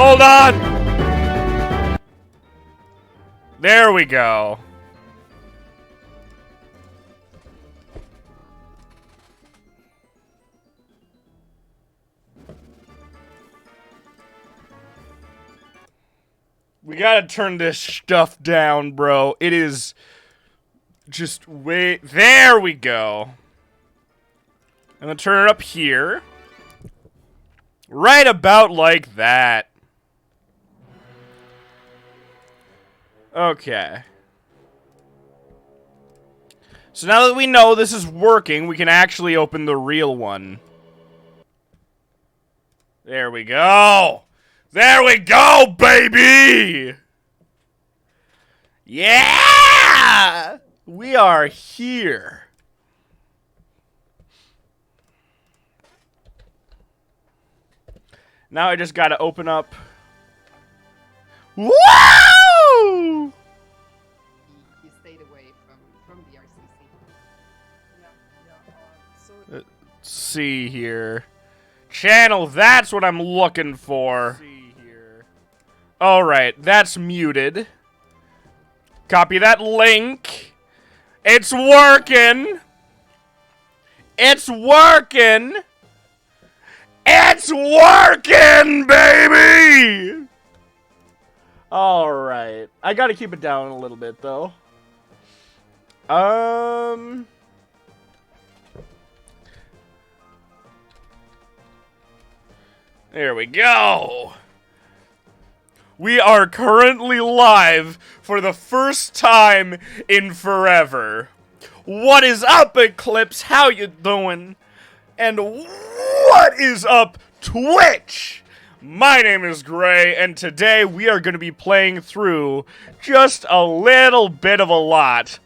Hold on! There we go. We gotta turn this stuff down, bro. It is just way... There we go. I'm gonna turn it up here. Right about like that. Okay. So now that we know this is working, we can actually open the real one. There we go. There we go, baby! Yeah! We are here. Now I just gotta open up. Woo! He stayed away from the RCC. Let's see here. Channel, that's what I'm looking for. Alright, that's muted. Copy that link. It's working. It's working. It's working, baby! Alright. I gotta keep it down a little bit, though. There we go. We are currently live for the first time in forever. What is up, Eclipse? How you doing? And what is up, Twitch? My name is Ghrei, and today we are going to be playing through just a little bit of a lot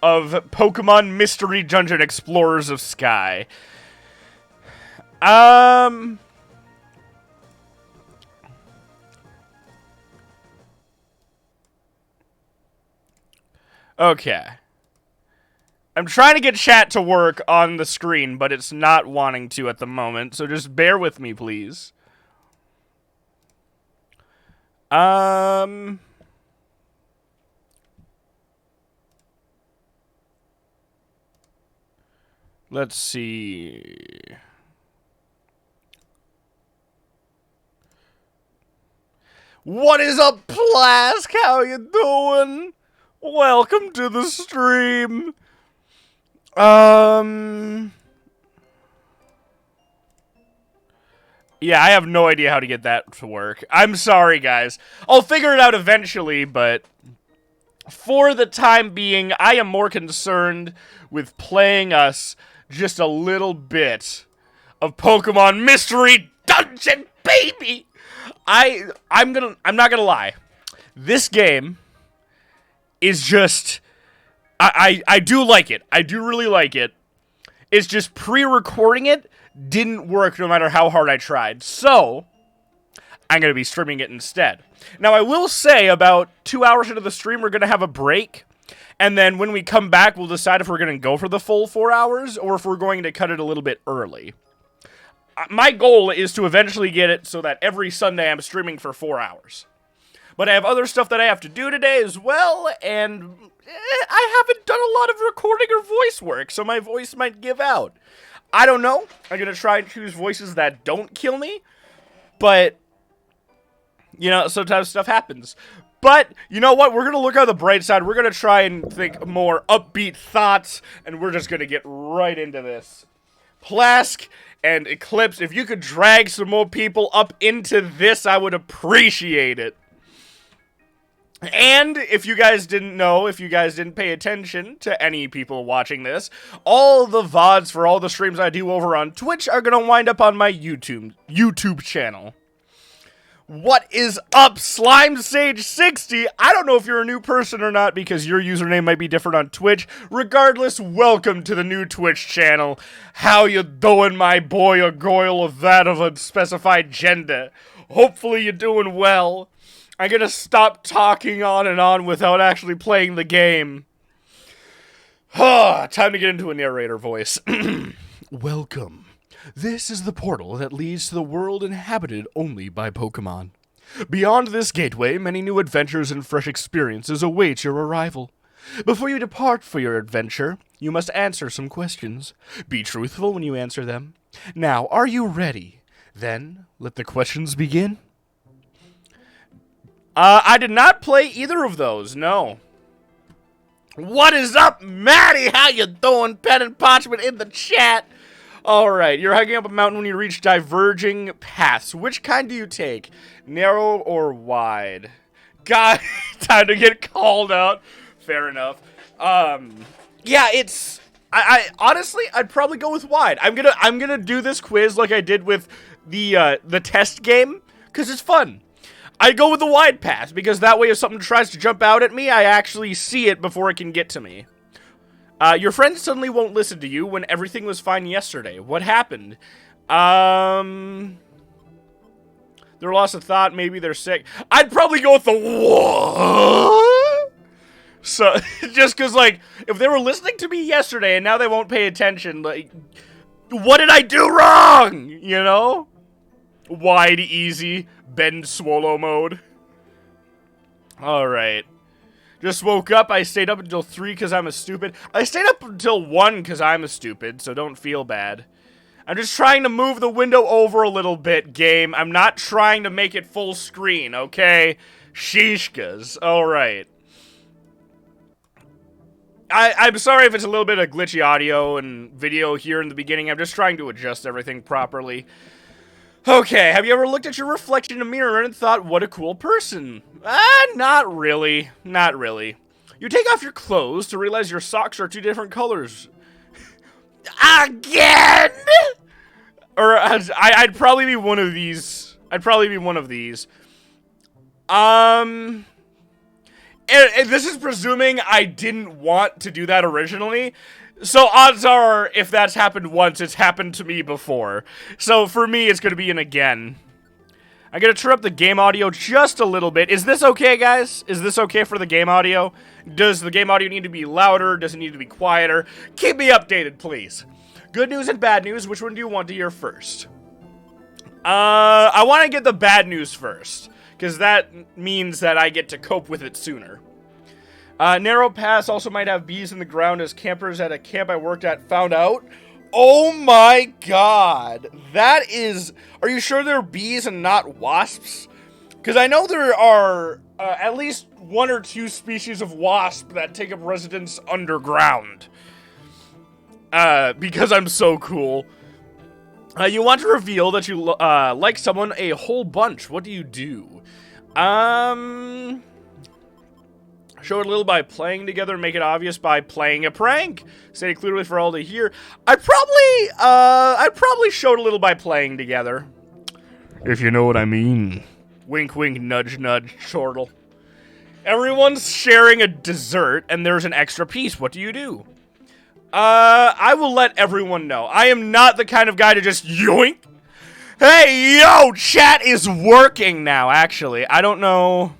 of Pokemon Mystery Dungeon Explorers of Sky. Okay. I'm trying to get chat to work on the screen, but it's not wanting to at the moment, so just bear with me, please. Let's see. What is up, Plask? How you doing? Welcome to the stream. Yeah, I have no idea how to get that to work. I'm sorry, guys. I'll figure it out eventually, but for the time being, I am more concerned with playing us just a little bit of Pokemon Mystery Dungeon, baby! I'm not gonna lie. This game is just... I do like it. I do really like it. It's just pre-recording it didn't work no matter how hard I tried. So, I'm going to be streaming it instead. Now, I will say about 2 hours into the stream, we're going to have a break. And then when we come back, we'll decide if we're going to go for the full 4 hours or if we're going to cut it a little bit early. My goal is to eventually get it so that every Sunday I'm streaming for 4 hours. But I have other stuff that I have to do today as well, and I haven't done a lot of recording or voice work, so my voice might give out. I don't know. I'm going to try and choose voices that don't kill me, but, you know, sometimes stuff happens. But, you know what? We're going to look on the bright side. We're going to try and think more upbeat thoughts, and we're just going to get right into this. Plask and Eclipse, if you could drag some more people up into this, I would appreciate it. And if you guys didn't know, if you guys didn't pay attention to any people watching this, all the VODs for all the streams I do over on Twitch are going to wind up on my YouTube channel. What is up, Slime Sage 60? I don't know if you're a new person or not because your username might be different on Twitch. Regardless, welcome to the new Twitch channel. How you doing, my boy, a goyle of that of unspecified gender? Hopefully you're doing well. I'm gonna stop talking on and on without actually playing the game. Time to get into a narrator voice. Welcome This is the portal that leads to the world inhabited only by Pokemon. Beyond this gateway, many new adventures and fresh experiences await your arrival. Before you depart for your adventure, you must answer some questions. Be truthful when you answer them. Now, are you ready? Then, let the questions begin. I did not play either of those, no. What is up, Maddie? How you doing? Pen and Parchment in the chat. Alright, you're hiking up a mountain when you reach diverging paths. Which kind do you take? Narrow or wide? God, time to get called out. Fair enough. Yeah, it's... I honestly, I'd probably go with wide. I'm gonna do this quiz like I did with the test game, because it's fun. I'd go with the wide path, because that way if something tries to jump out at me, I actually see it before it can get to me. Your friends suddenly won't listen to you when everything was fine yesterday. What happened? They're lost of thought, maybe they're sick. I'd probably go with the what? So, just because, like, if they were listening to me yesterday and now they won't pay attention, like, what did I do wrong? You know? Wide, easy, bend, swallow mode. Alright. Just woke up. I stayed up until 3 because I'm a stupid. I stayed up until 1 because I'm a stupid, so don't feel bad. I'm just trying to move the window over a little bit, game. I'm not trying to make it full screen, okay? Sheeshkas. Alright. I'm sorry if it's a little bit of glitchy audio and video here in the beginning. I'm just trying to adjust everything properly. Okay, have you ever looked at your reflection in a mirror and thought, what a cool person? Not really. Not really. You take off your clothes to realize your socks are 2 different colors. Again? Or, I'd probably be one of these. I'd probably be one of these. And this is presuming I didn't want to do that originally. So odds are, if that's happened once, it's happened to me before. So for me, it's going to be an again. I'm going to turn up the game audio just a little bit. Is this okay, guys? Is this okay for the game audio? Does the game audio need to be louder? Does it need to be quieter? Keep me updated, please. Good news and bad news. Which one do you want to hear first? I want to get the bad news first, because that means that I get to cope with it sooner. Narrow paths also might have bees in the ground, as campers at a camp I worked at found out. Oh my god. That is... Are you sure they're bees and not wasps? Because I know there are at least 1 or 2 species of wasp that take up residence underground. Because I'm so cool. You want to reveal that you like someone a whole bunch. What do you do? Show it a little by playing together, make it obvious by playing a prank. Say it clearly for all to hear. I'd probably show it a little by playing together. If you know what I mean. Wink, wink, nudge, nudge, chortle. Everyone's sharing a dessert, and there's an extra piece. What do you do? I will let everyone know. I am not the kind of guy to just yoink. Hey, yo, chat is working now, actually. I don't know...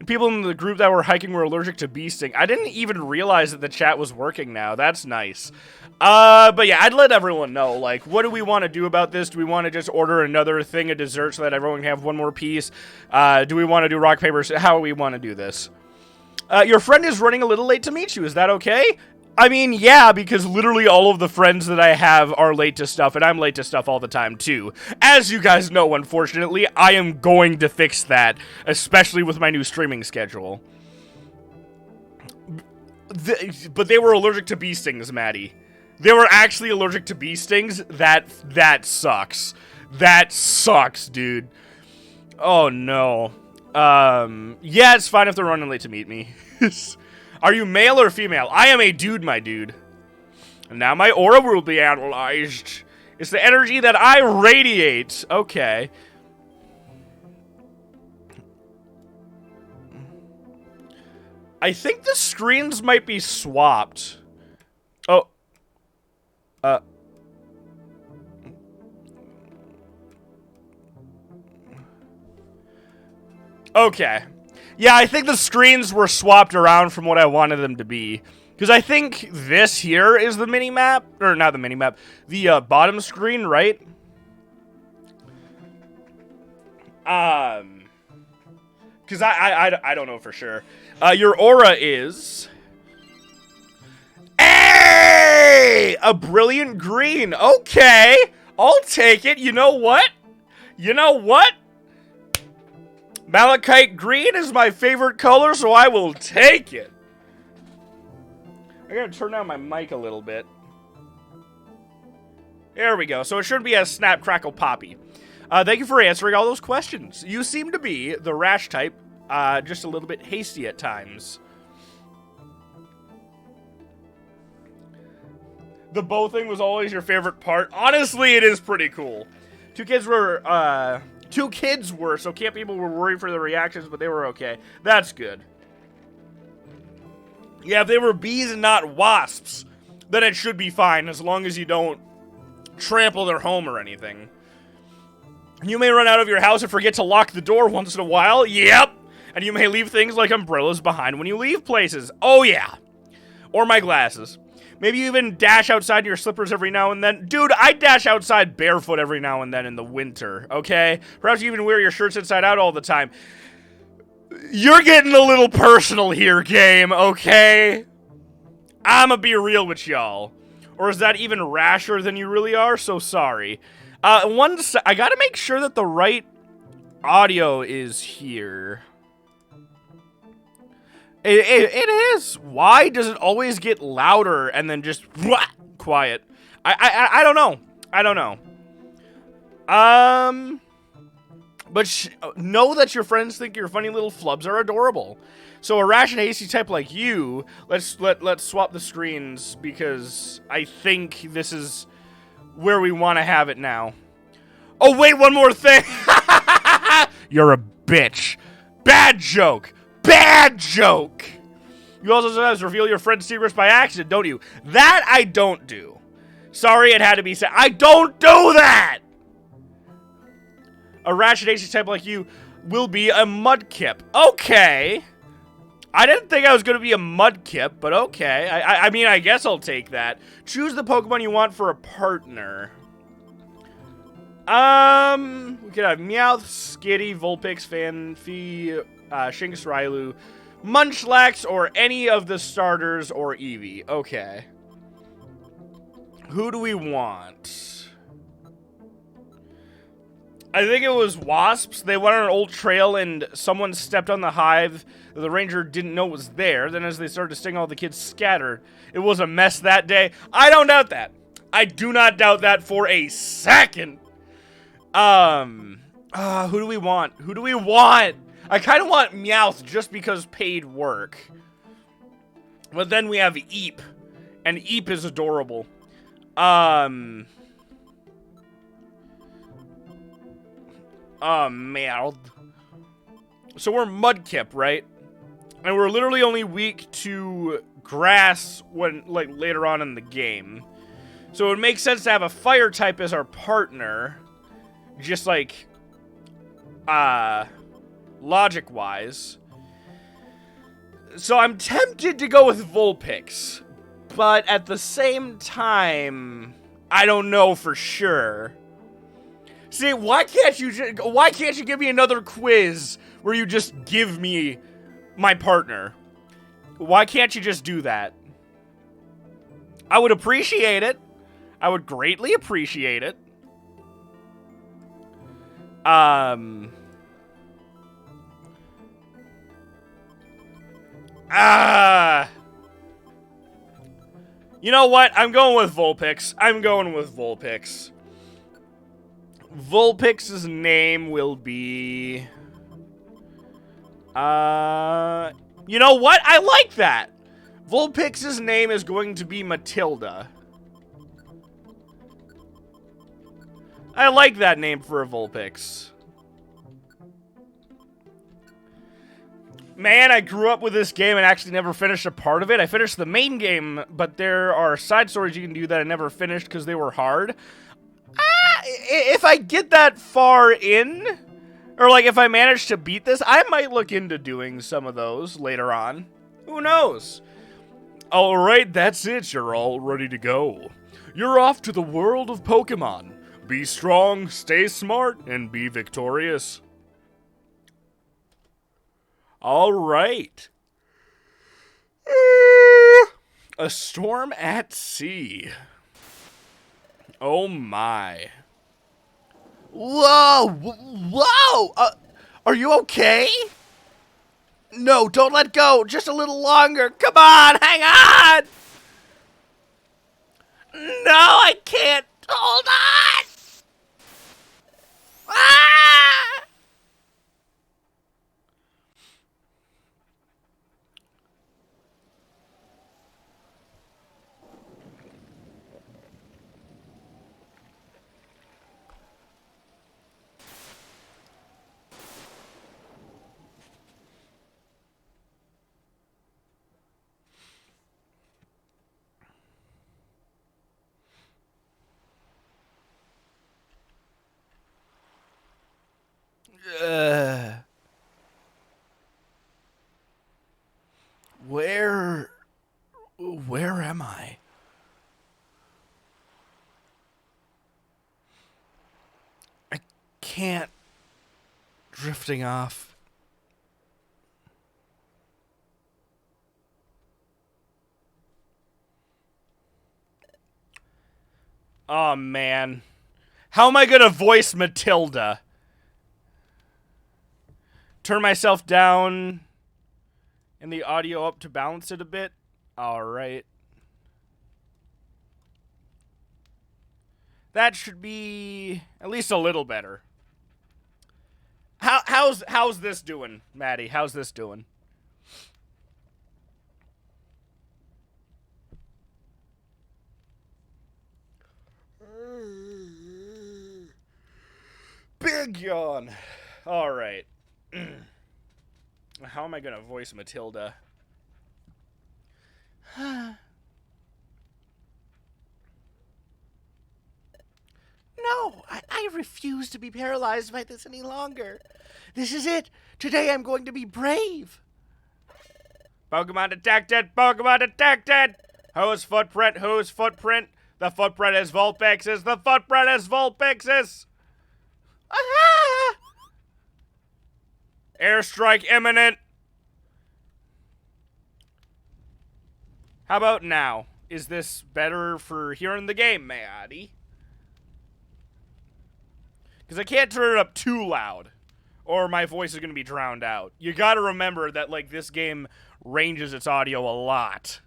People in the group that were hiking were allergic to bee sting. I didn't even realize that the chat was working now. That's nice. But yeah, I'd let everyone know. Like, what do we want to do about this? Do we want to just order another thing of dessert so that everyone can have 1 more piece? Do we want to do rock, paper, how do we want to do this? Your friend is running a little late to meet you. Is that okay? I mean, yeah, because literally all of the friends that I have are late to stuff, and I'm late to stuff all the time, too. As you guys know, unfortunately, I am going to fix that, especially with my new streaming schedule. But they were allergic to bee stings, Maddie. They were actually allergic to bee stings? That sucks. That sucks, dude. Oh, no. Yeah, it's fine if they're running late to meet me. Are you male or female? I am a dude, my dude. And now my aura will be analyzed. It's the energy that I radiate. Okay. I think the screens might be swapped. Oh. Okay. Yeah, I think the screens were swapped around from what I wanted them to be. Because I think this here is the mini-map. Or not the mini-map. The bottom screen, right? Because I don't know for sure. Your aura is... Hey! A brilliant green. Okay. I'll take it. You know what? You know what? Malachite green is my favorite color, so I will take it. I gotta turn down my mic a little bit. There we go. So it shouldn't be as snap, crackle, poppy. Thank you for answering all those questions. You seem to be the rash type, just a little bit hasty at times. The bow thing was always your favorite part. Honestly, it is pretty cool. Two kids were, so camp people were worried for the reactions, but they were okay. That's good. Yeah, if they were bees and not wasps, then it should be fine, as long as you don't trample their home or anything. You may run out of your house and forget to lock the door once in a while. Yep. And you may leave things like umbrellas behind when you leave places. Oh, yeah. Or my glasses. Maybe you even dash outside in your slippers every now and then. Dude, I dash outside barefoot every now and then in the winter, okay? Perhaps you even wear your shirts inside out all the time. You're getting a little personal here, game, okay? I'ma be real with y'all. Or is that even rasher than you really are? So sorry. I gotta make sure that the right audio is here. It is. Why does it always get louder and then just quiet? I don't know. I don't know. But know that your friends think your funny little flubs are adorable. So a rash and hasty type like you, let's swap the screens because I think this is where we want to have it now. Oh wait, one more thing. You're a bitch. Bad joke. Bad joke. You also sometimes reveal your friend's secrets by accident, don't you? That I don't do. Sorry, it had to be said. I don't do that. A rash and hasty type like you will be a mudkip. Okay. I didn't think I was going to be a mudkip, but okay. I mean, I guess I'll take that. Choose the Pokemon you want for a partner. We could have Meowth, Skitty, Vulpix, Fanfi, Shinx, Railu, Munchlax, or any of the starters or Eevee. Okay. Who do we want? I think it was wasps. They went on an old trail and someone stepped on the hive that the ranger didn't know was there. Then as they started to sting, all the kids scattered. It was a mess that day. I don't doubt that. I do not doubt that for a second. Who do we want? Who do we want? I kind of want Meowth just because paid work. But then we have Eep. And Eep is adorable. Oh, man. So we're Mudkip, right? And we're literally only weak to grass when, like, later on in the game. So it would make sense to have a fire type as our partner. Just like, logic-wise. So I'm tempted to go with Vulpix. But at the same time, I don't know for sure. See, why can't you give me another quiz where you just give me my partner? Why can't you just do that? I would appreciate it. I would greatly appreciate it. You know what? I'm going with Vulpix. I'm going with Vulpix. Vulpix's name will be... You know what? I like that. Vulpix's name is going to be Matilda. I like that name for a Vulpix. Man, I grew up with this game and actually never finished a part of it. I finished the main game, but there are side stories you can do that I never finished because they were hard. If I get that far in, or like if I manage to beat this, I might look into doing some of those later on. Who knows? Alright, that's it. You're all ready to go. You're off to the world of Pokemon. Be strong, stay smart, and be victorious. Alright. A storm at sea. Oh my. Whoa! Whoa! Are you okay? No, don't let go. Just a little longer. Come on, hang on! No, I can't. Hold on! Ah! Where am I? I can't. Drifting off. Oh man. How am I gonna voice Matilda? Turn myself down and the audio up to balance it a bit. Alright. That should be at least a little better. How's this doing, Maddie? How's this doing? Big yawn. All right. How am I gonna voice Matilda? No, I refuse to be paralyzed by this any longer. This is it. Today I'm going to be brave. Pokemon detected! Pokemon detected! Whose footprint? Whose footprint? The footprint is Vulpix's! The footprint is Vulpix's! Ah! Airstrike imminent! How about now? Is this better for hearing the game, Maddie? Because I can't turn it up too loud, or my voice is going to be drowned out. You gotta remember that, like, this game ranges its audio a lot.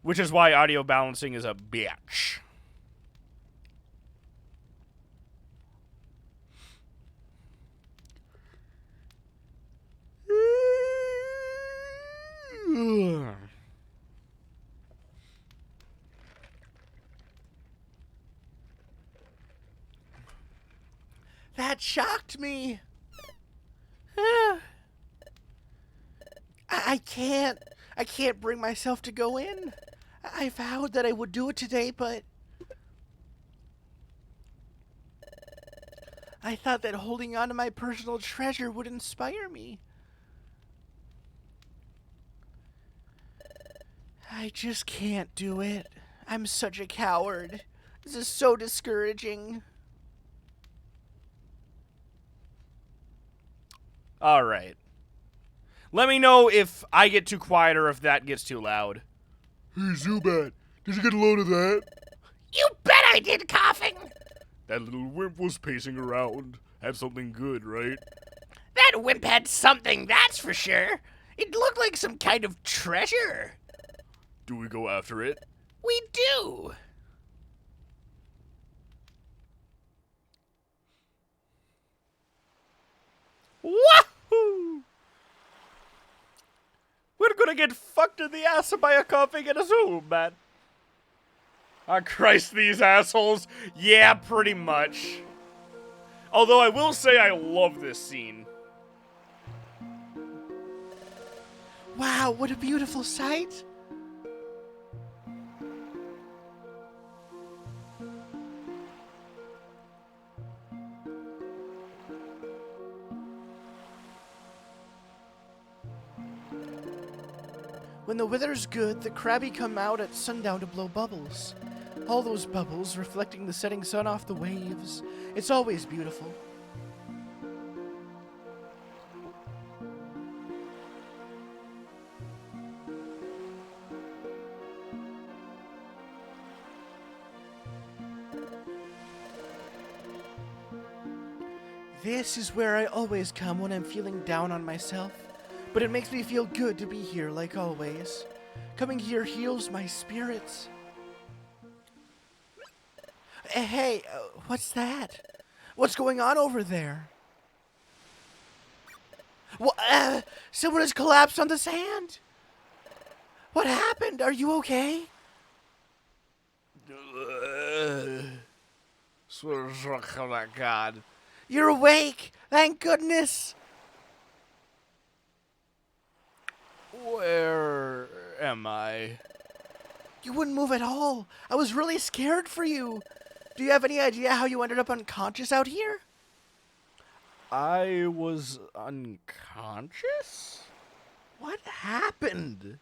Which is why audio balancing is a bitch. That shocked me. I can't bring myself to go in. I vowed that I would do it today, but I thought that holding on to my personal treasure would inspire me. I just can't do it. I'm such a coward. This is so discouraging. Alright. Let me know if I get too quiet or if that gets too loud. Hey, Zubat, did you get a load of that? You bet I did, coughing! That little wimp was pacing around. Had something good, right? That wimp had something, that's for sure. It looked like some kind of treasure. Do we go after it? We do. Wahoo! We're gonna get fucked in the ass by a coughing and a zoom, man. Oh, Christ, these assholes. Yeah, pretty much. Although I will say I love this scene. Wow, what a beautiful sight. When the weather's good, the crabby come out at sundown to blow bubbles. All those bubbles reflecting the setting sun off the waves. It's always beautiful. This is where I always come when I'm feeling down on myself. But it makes me feel good to be here like always. Coming here heals my spirits. Hey, what's that? What's going on over there? Someone has collapsed on the sand. What happened? Are you okay? Oh my God. You're awake. Thank goodness. Where am I? You wouldn't move at all. I was really scared for you. Do you have any idea how you ended up unconscious out here? I was unconscious? What happened?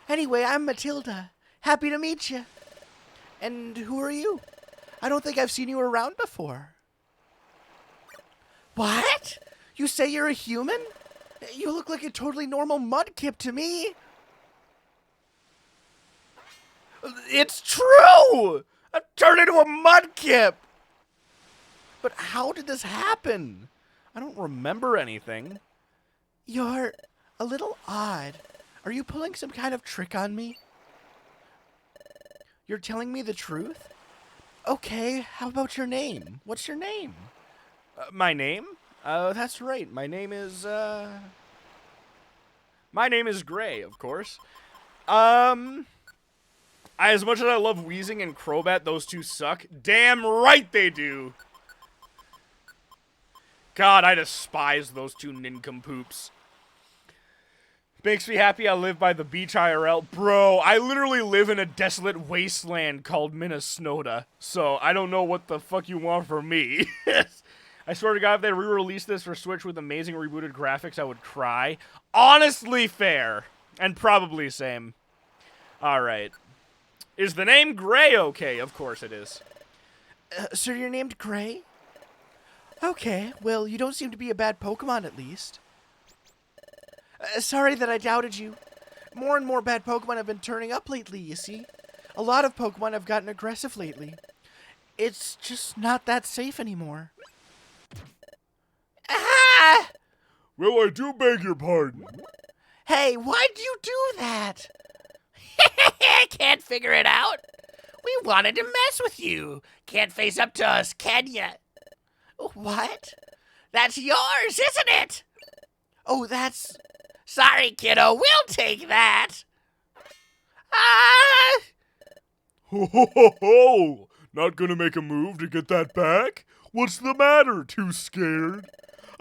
Anyway, I'm Matilda. Happy to meet you. And who are you? I don't think I've seen you around before. What? You say you're a human? You look like a totally normal mudkip to me. It's true! I've turned into a mudkip! But how did this happen? I don't remember anything. You're a little odd. Are you pulling some kind of trick on me? You're telling me the truth? Okay, how about your name? What's your name? My name? That's right. My name is Ghrei, of course. As much as I love Wheezing and Crobat, those two suck. Damn right they do. God, I despise those two nincompoops. Makes me happy I live by the beach IRL. Bro, I literally live in a desolate wasteland called Minnesota. So, I don't know what the fuck you want from me. I swear to God, if they re-release this for Switch with amazing rebooted graphics, I would cry. Honestly fair. And probably same. Alright. Is the name Ghrei okay? Of course it is. So you're named Ghrei? Okay, well, you don't seem to be a bad Pokemon at least. Sorry that I doubted you. More and more bad Pokemon have been turning up lately, you see. A lot of Pokemon have gotten aggressive lately. It's just not that safe anymore. Ah! Well, I do beg your pardon. Hey, why'd you do that? Can't figure it out. We wanted to mess with you. Can't face up to us, can ya? What? That's yours, isn't it? Oh, that's... Sorry, kiddo. We'll take that. Ah! Ho ho ho ho! Not gonna make a move to get that back? What's the matter? Too scared?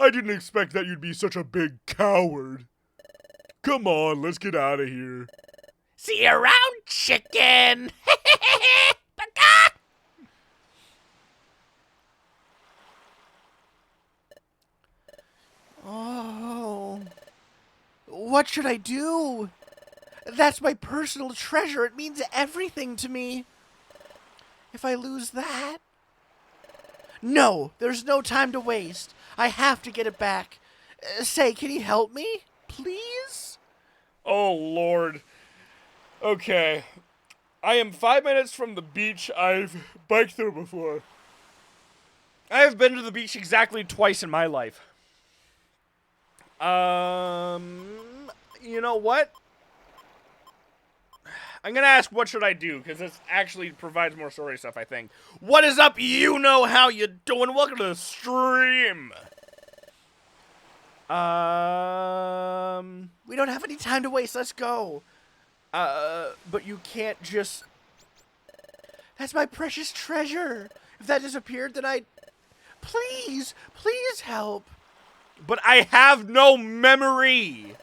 I didn't expect that you'd be such a big coward. Come on, let's get out of here. See you around, chicken. Oh, what should I do? That's my personal treasure. It means everything to me. If I lose that... No, there's no time to waste. I have to get it back. Say, can you help me? Please? Oh, Lord. Okay. I am 5 minutes from the beach I've biked through before. I have been to the beach exactly twice in my life. You know what? I'm gonna ask what should I do, because this actually provides more story stuff, I think. What is up, you know how you doing? Welcome to the stream. We don't have any time to waste. Let's go. But you can't just... That's my precious treasure. If that disappeared, then I'd... Please, please help. But I have no memory.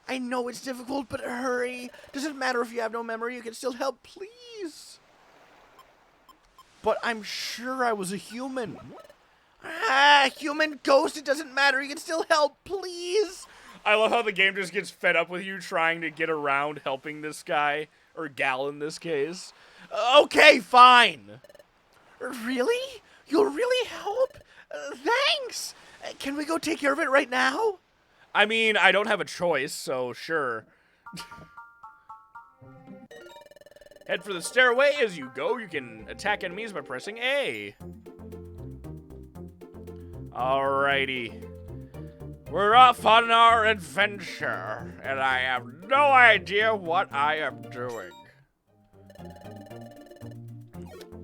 I know it's difficult, but hurry. Doesn't matter if you have no memory, you can still help, please. But I'm sure I was a human. Human ghost, it doesn't matter, you can still help, please. I love how the game just gets fed up with you trying to get around helping this guy, or gal in this case. Okay, fine. Really? You'll really help? Thanks! Can we go take care of it right now? I mean, I don't have a choice, so sure. Head for the stairway. As you go, you can attack enemies by pressing A. Alrighty. We're off on our adventure, and I have no idea what I am doing.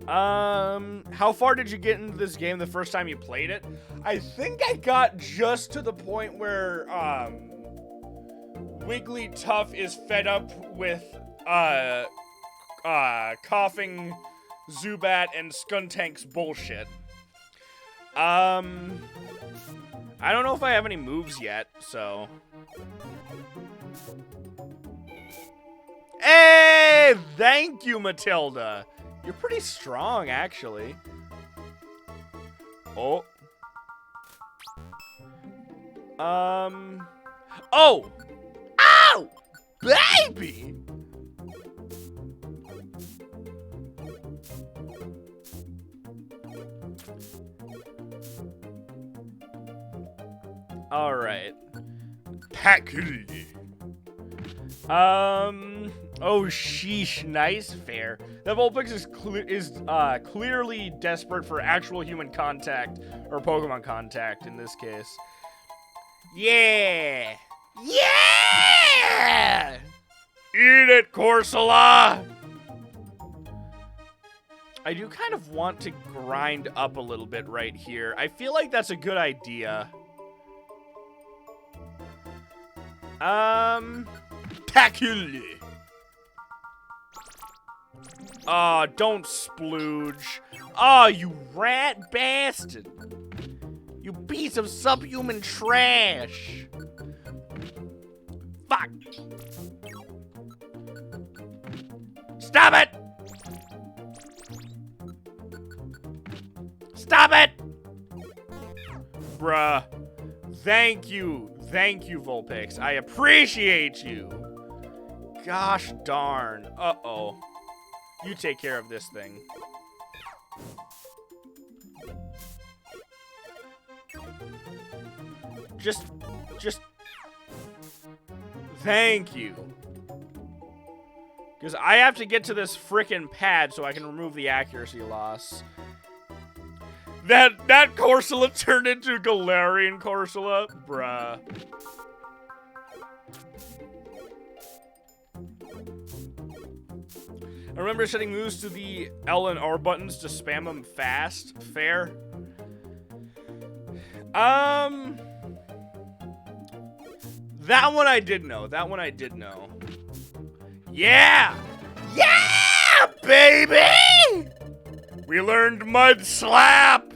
How far did you get into this game the first time you played it? I think I got just to the point where, Wigglytuff is fed up with, coughing Zubat and Skuntank's bullshit. I don't know if I have any moves yet, so. Hey, thank you, Matilda. You're pretty strong, actually. Oh. Oh! Ow! Baby! Alright. Packly. Oh, sheesh. Nice. Fair. That Vulpix is clearly desperate for actual human contact, or Pokemon contact in this case. Yeah! Yeah! Eat it, Corsola! I do kind of want to grind up a little bit right here. I feel like that's a good idea. Peculiar. Aw, don't splooge. Aw, you rat bastard. You piece of subhuman trash. Fuck. Stop it! Stop it! Bruh. Thank you. Thank you, Vulpix. I appreciate you. Gosh darn. Uh-oh. You take care of this thing. Just... Thank you. Because I have to get to this frickin' pad so I can remove the accuracy loss. That Corsola turned into Galarian Corsola? Bruh. I remember setting moves to the L and R buttons to spam them fast. Fair. That one I did know. That one I did know. Yeah! Yeah, baby! We learned Mud Slap!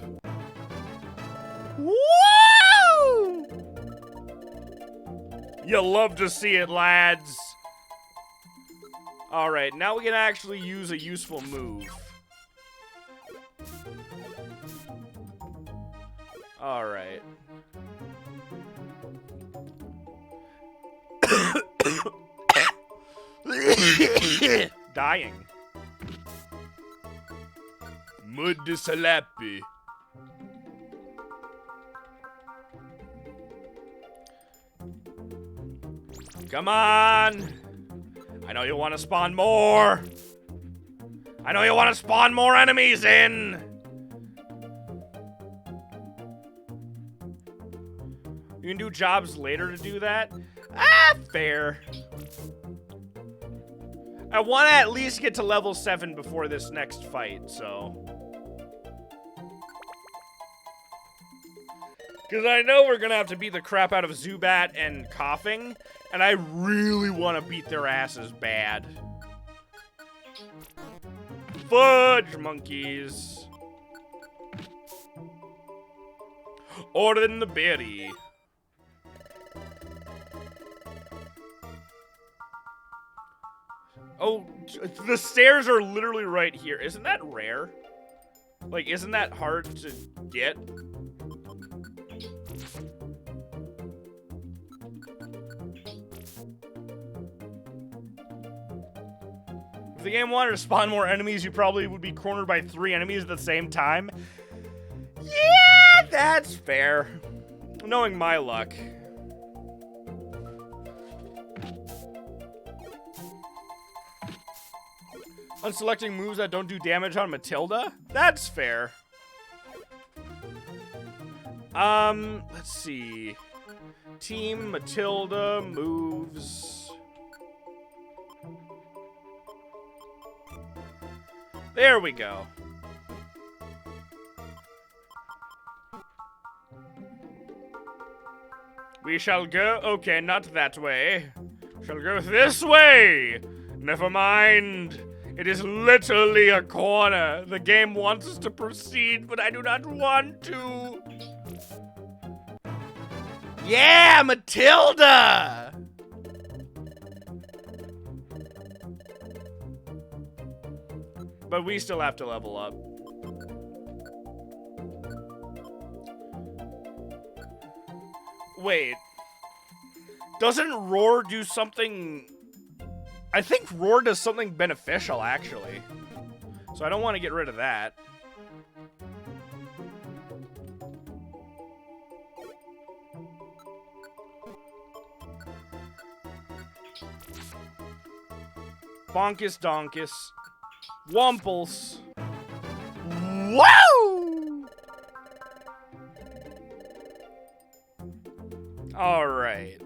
Woo! You love to see it, lads. Alright, now we can actually use a useful move. Alright. Dying. Mud Salappy. Come on! I know you want to spawn more! I know you want to spawn more enemies in! You can do jobs later to do that? Ah, fair. I want to at least get to level 7 before this next fight, so... Because I know we're going to have to beat the crap out of Zubat and Coughing, and I really want to beat their asses bad. Fudge monkeys. Order in the berry. Oh, the stairs are literally right here. Isn't that rare? Like, isn't that hard to get? the game wanted to spawn more enemies, you probably would be cornered by 3 enemies at the same time. Yeah, that's fair. Knowing my luck. Unselecting moves that don't do damage on Matilda? That's fair. Let's see. Team Matilda moves. There we go. We shall go. Okay, not that way. Shall go this way. Never mind. It is literally a corner. The game wants us to proceed, but I do not want to. Yeah, Matilda! But we still have to level up. Wait. Doesn't Roar do something... I think Roar does something beneficial, actually. So I don't want to get rid of that. Bonkus donkus. Wumples. Woo! Alright.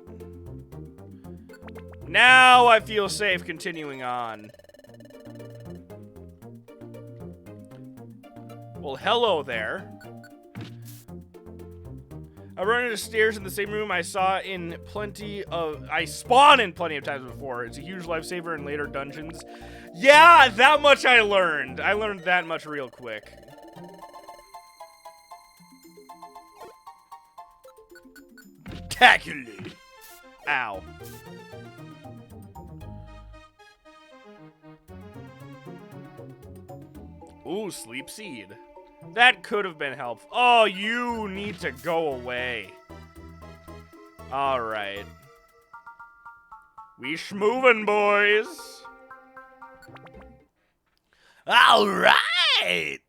Now I feel safe continuing on. Well, hello there. I run into stairs in the same room I spawn in plenty of times before. It's a huge lifesaver in later dungeons. Yeah, that much I learned. I learned that much real quick. Calculate. Ow. Ooh, sleep seed. That could have been helpful. Oh, you need to go away. Alright. We schmoovin', boys. Alright!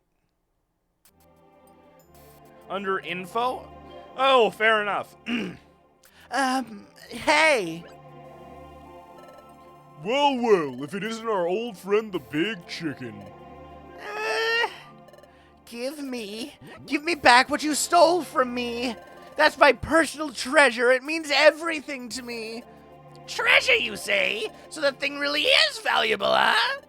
Under info? Oh, fair enough. Hey! Well, well, if it isn't our old friend the Big Chicken. Give me back what you stole from me. That's my personal treasure. It means everything to me. Treasure, you say? So the thing really is valuable, huh?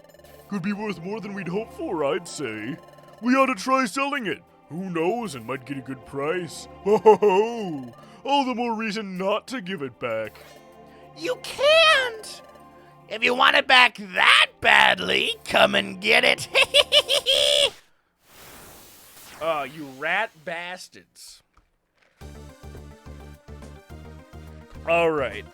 Could be worth more than we'd hoped for, I'd say. We ought to try selling it. Who knows, and might get a good price. Ho ho ho! All the more reason not to give it back. You can't! If you want it back that badly, come and get it. You rat bastards. Alright.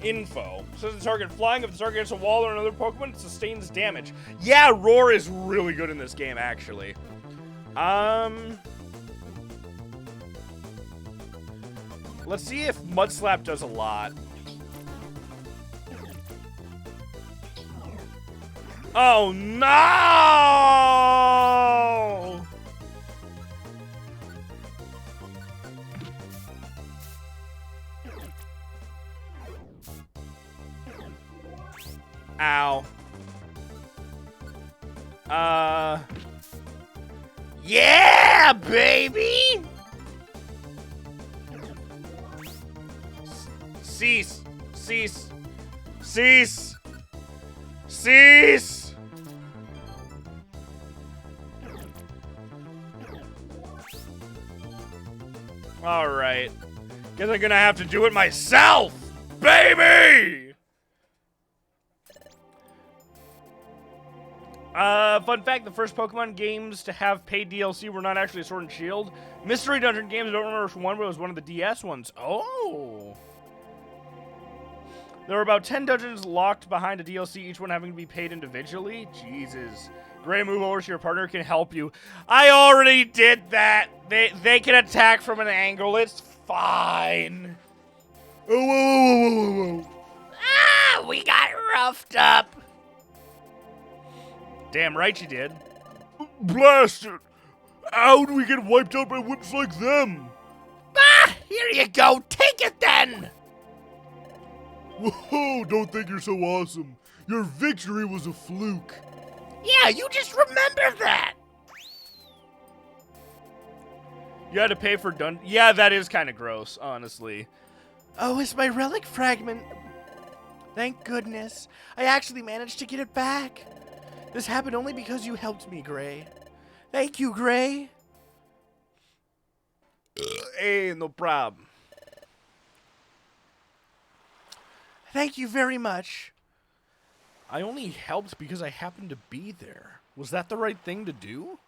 Info. Says the target flying. If the target hits a wall or another Pokemon, it sustains damage. Yeah, Roar is really good in this game, actually. Let's see if Mud Slap does a lot. Oh, no! Ow. Yeah, baby! Cease. Cease. Cease. Cease! Alright. Guess I'm gonna have to do it myself! Baby! Fun fact, the first Pokemon games to have paid DLC were not actually Sword and Shield. Mystery Dungeon games, I don't remember which one, but it was one of the DS ones. Oh! There were about 10 dungeons locked behind a DLC, each one having to be paid individually. Jesus. Ghrei, move over so your partner can help you. I already did that. They can attack from an angle. It's fine. Oh, whoa, whoa, whoa, whoa, whoa. Ah, we got roughed up. Damn right you did. Blast it! How do we get wiped out by whips like them? Ah, here you go. Take it then. Whoa, don't think you're so awesome. Your victory was a fluke. Yeah, you just remember that. You had to pay for done. Yeah, that is kind of gross, honestly. Oh, it's my relic fragment. Thank goodness. I actually managed to get it back. This happened only because you helped me, Ghrei. Thank you, Ghrei. Hey, no problem. Thank you very much. I only helped because I happened to be there. Was that the right thing to do?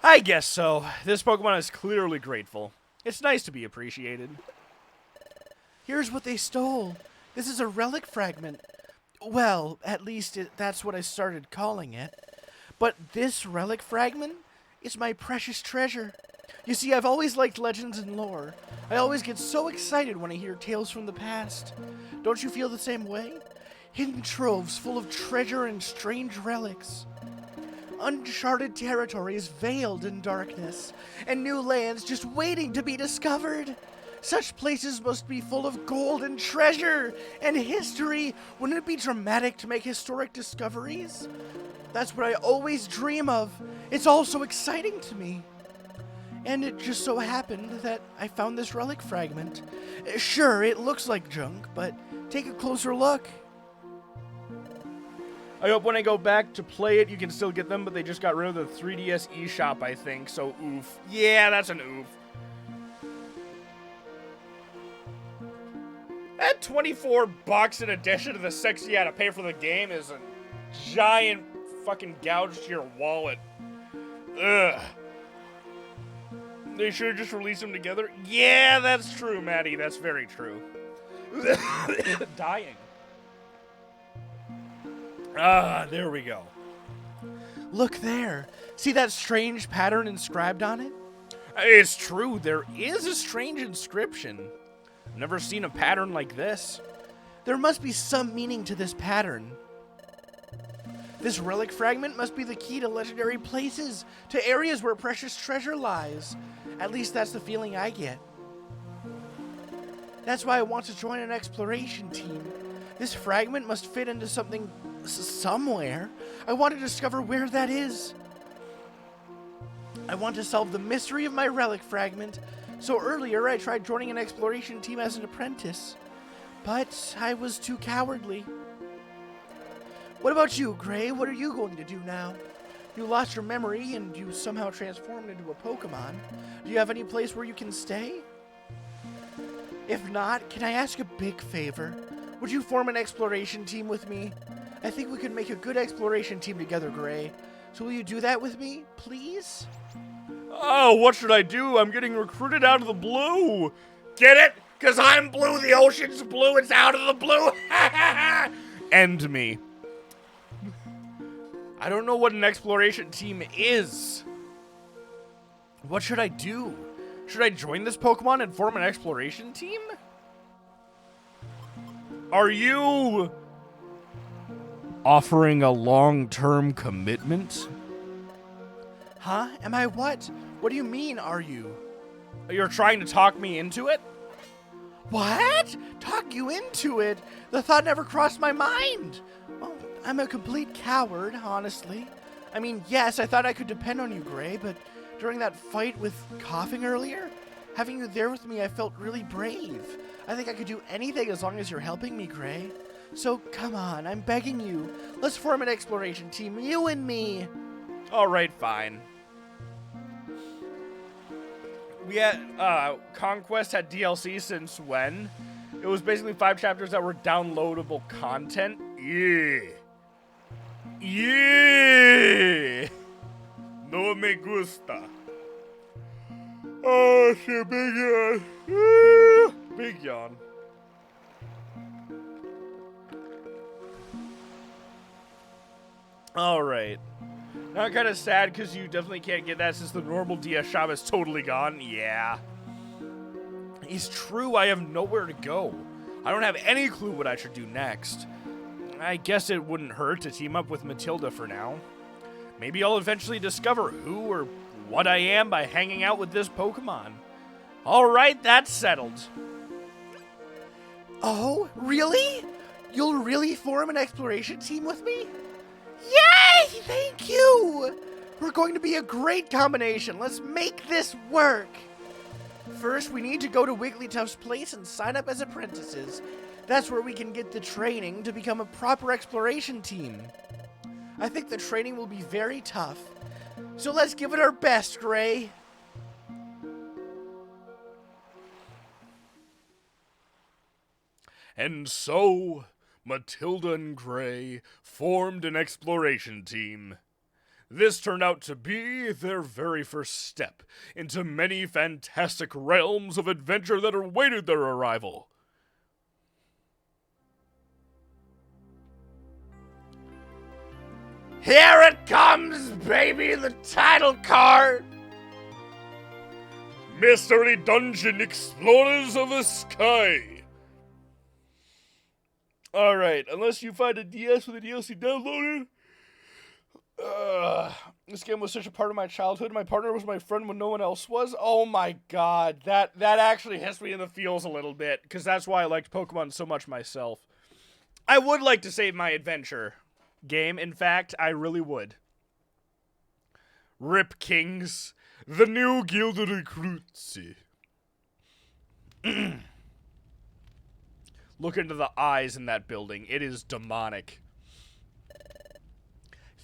I guess so. This Pokemon is clearly grateful. It's nice to be appreciated. Here's what they stole. This is a relic fragment. Well, at least that's what I started calling it. But this relic fragment is my precious treasure. You see, I've always liked legends and lore. I always get so excited when I hear tales from the past. Don't you feel the same way? Hidden troves full of treasure and strange relics. Uncharted territories veiled in darkness, and new lands just waiting to be discovered. Such places must be full of gold and treasure and history. Wouldn't it be dramatic to make historic discoveries? That's what I always dream of. It's all so exciting to me. And it just so happened that I found this relic fragment. Sure, it looks like junk, but take a closer look. I hope when I go back to play it, you can still get them, but they just got rid of the 3DS eShop, I think, so oof. Yeah, that's an oof. That $24 in addition to the $6 you had to pay for the game is a giant fucking gouge to your wallet. Ugh. They should have just released them together. Yeah, that's true, Maddie. That's very true. Dying. Ah, there we go. Look there. See that strange pattern inscribed on it? It's true. There is a strange inscription. I've never seen a pattern like this. There must be some meaning to this pattern. This relic fragment must be the key to legendary places, to areas where precious treasure lies. At least that's the feeling I get. That's why I want to join an exploration team. This fragment must fit into something somewhere. I want to discover where that is. I want to solve the mystery of my relic fragment. So earlier I tried joining an exploration team as an apprentice, but I was too cowardly. What about you, Ghrei? What are you going to do now? You lost your memory and you somehow transformed into a Pokemon. Do you have any place where you can stay? If not, can I ask a big favor? Would you form an exploration team with me? I think we could make a good exploration team together, Ghrei. So will you do that with me, please? Oh, what should I do? I'm getting recruited out of the blue. Get it? Because I'm blue, the ocean's blue, it's out of the blue. End me. I don't know what an exploration team is. What should I do? Should I join this Pokemon and form an exploration team? Are you offering a long-term commitment? Huh? Am I what? What do you mean, are you? You're trying to talk me into it? What? Talk you into it? The thought never crossed my mind. Well, I'm a complete coward, honestly. I mean, yes, I thought I could depend on you, Ghrei, but during that fight with coughing earlier, having you there with me, I felt really brave. I think I could do anything as long as you're helping me, Ghrei. So come on, I'm begging you. Let's form an exploration team, you and me. All right, fine. We had, Conquest had DLC since when? It was basically 5 chapters that were downloadable content. Yeah. Yeah. No me gusta. Oh, shit, big yawn. Big yawn. Alright. Now I'm kind of sad because you definitely can't get that since the normal DS shop is totally gone. Yeah. It's true, I have nowhere to go. I don't have any clue what I should do next. I guess it wouldn't hurt to team up with Matilda for now. Maybe I'll eventually discover who or what I am by hanging out with this Pokemon. Alright, that's settled. Oh, really? You'll really form an exploration team with me? Yay! Thank you! We're going to be a great combination. Let's make this work. First, we need to go to Wigglytuff's place and sign up as apprentices. That's where we can get the training to become a proper exploration team. I think the training will be very tough. So let's give it our best, Ghrei. And so, Matilda and Ghrei formed an exploration team. This turned out to be their very first step into many fantastic realms of adventure that awaited their arrival. Here it comes, baby, the title card! Mystery Dungeon Explorers of the Sky. Alright, unless you find a DS with a DLC downloaded. This game was such a part of my childhood. My partner was my friend when no one else was. Oh my god, that actually hits me in the feels a little bit, because that's why I liked Pokemon so much myself. I would like to save my adventure game. In fact, I really would. Rip Kings, the new guild recruits. Look into the eyes in that building. It is demonic.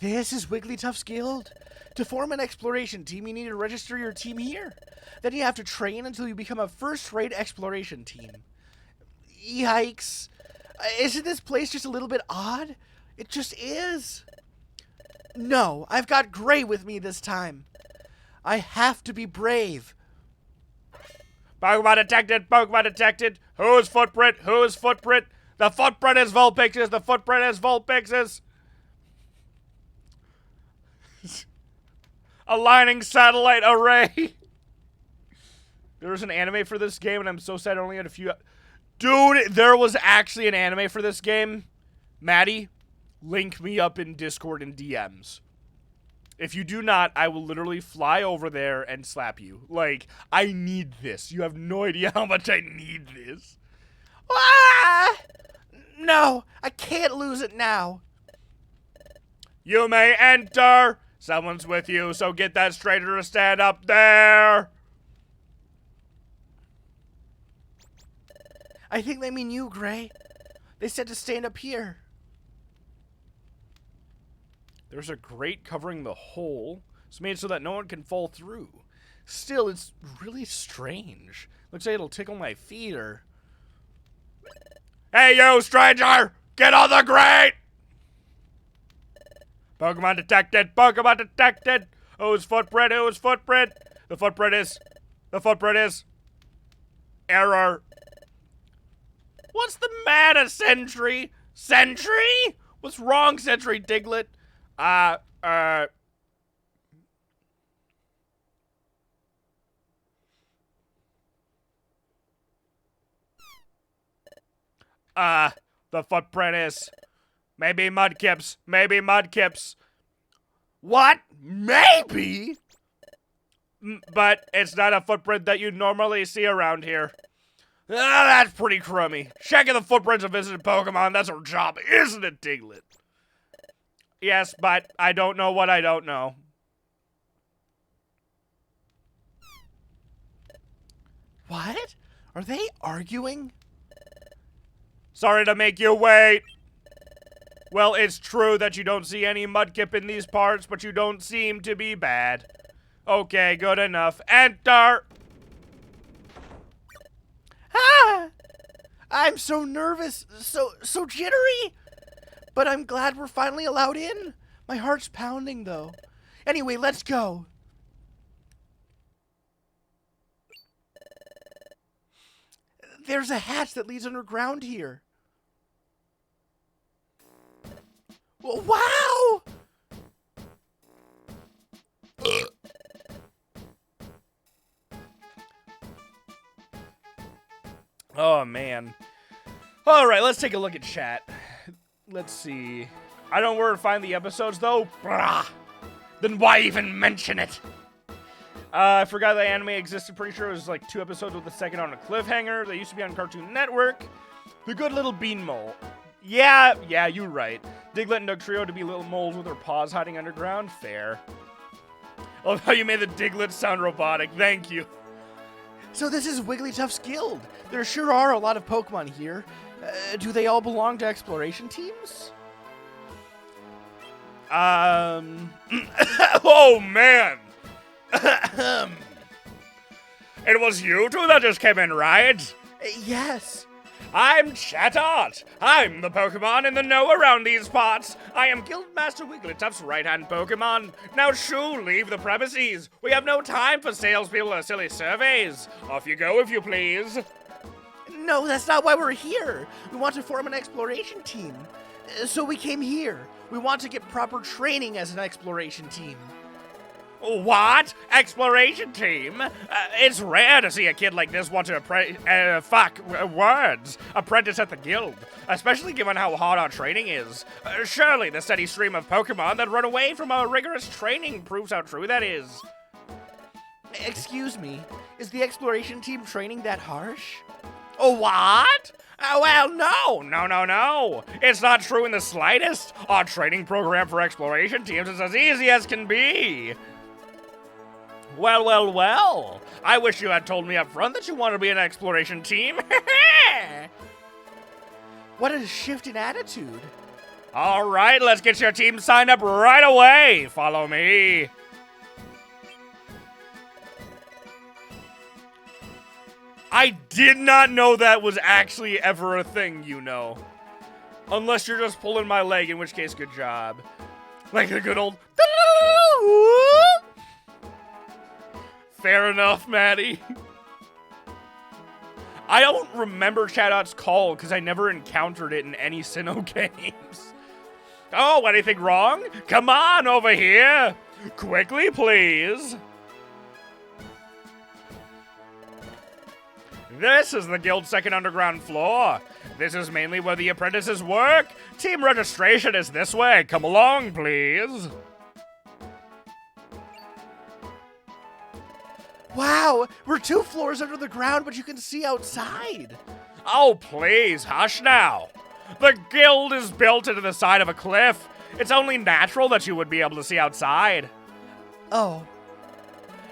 This is Wigglytuff's guild. To form an exploration team, you need to register your team here. Then you have to train until you become a first-rate exploration team. Yikes. Isn't this place just a little bit odd? It just is. No, I've got Ghrei with me this time. I have to be brave. Pokemon detected! Pokemon detected! Whose footprint? Whose footprint? The footprint is Vulpix's! The footprint is Vulpix's! Aligning satellite array! There was an anime for this game, and I'm so sad I only had a few... Dude, there was actually an anime for this game. Maddie, link me up in Discord and DMs. If you do not, I will literally fly over there and slap you. Like, I need this. You have no idea how much I need this. Ah! No, I can't lose it now. You may enter! Someone's with you, so get that stranger to stand up there! I think they mean you, Ghrei. They said to stand up here. There's a grate covering the hole. It's made so that no one can fall through. Still, it's really strange. Looks like it'll tickle my feet or... Hey, you stranger! Get on the grate! Pokemon detected! Pokemon detected! Whose footprint? Whose footprint? The footprint is... The footprint is... Error. What's the matter, Sentry? Sentry? What's wrong, Sentry Diglett? The footprint is... Maybe Mudkips. Maybe Mudkips. What? Maybe? But it's not a footprint that you normally see around here. That's pretty crummy. Checking the footprints of visited Pokemon, that's our job, isn't it, Diglett? Yes, but I don't know what I don't know. What? Are they arguing? Sorry to make you wait. Well, it's true that you don't see any Mudkip in these parts, but you don't seem to be bad. Okay, good enough. Enter! Ah! I'm so nervous, so jittery. But I'm glad we're finally allowed in. My heart's pounding, though. Anyway, let's go. There's a hatch that leads underground here. Wow! Oh, man. All right, let's take a look at chat. Let's see. I don't know where to find the episodes, though. Brah. Then why even mention it? I forgot that anime existed. Pretty sure it was like 2 episodes with the second on a cliffhanger. They used to be on Cartoon Network. The Good Little Bean Mole. Yeah, you're right. Diglett and Dugtrio to be little moles with their paws hiding underground. Fair. I love how you made the Diglett sound robotic. Thank you. So this is Wigglytuff's guild. There sure are a lot of Pokemon here. Do they all belong to exploration teams? Oh, man. It was you two that just came in, right? Yes. I'm Chatot. I'm the Pokemon in the know around these parts. I am Guildmaster Wigglytuff's right-hand Pokemon. Now shoo, leave the premises. We have no time for salespeople or silly surveys. Off you go, if you please. No, that's not why we're here. We want to form an exploration team. So we came here. We want to get proper training as an exploration team. What? Exploration team? It's rare to see a kid like this want to apprentice at the guild, especially given how hard our training is. Surely the steady stream of Pokemon that run away from our rigorous training proves how true that is. Excuse me, is the exploration team training that harsh? Oh, what? Well, no. It's not true in the slightest. Our training program for exploration teams is as easy as can be. Well. I wish you had told me up front that you wanted to be an exploration team. What a shift in attitude. All right, let's get your team signed up right away. Follow me. I did not know that was actually ever a thing, you know. Unless you're just pulling my leg, in which case, good job. Like the good old... Fair enough, Maddie. I don't remember Chatot's call because I never encountered it in any Sinnoh games. Oh, anything wrong? Come on over here. Quickly, please. This is the guild's second underground floor. This is mainly where the apprentices work. Team registration is this way. Come along, please. Wow, we're 2 floors under the ground, but you can see outside. Oh, please, hush now. The guild is built into the side of a cliff. It's only natural that you would be able to see outside. Oh.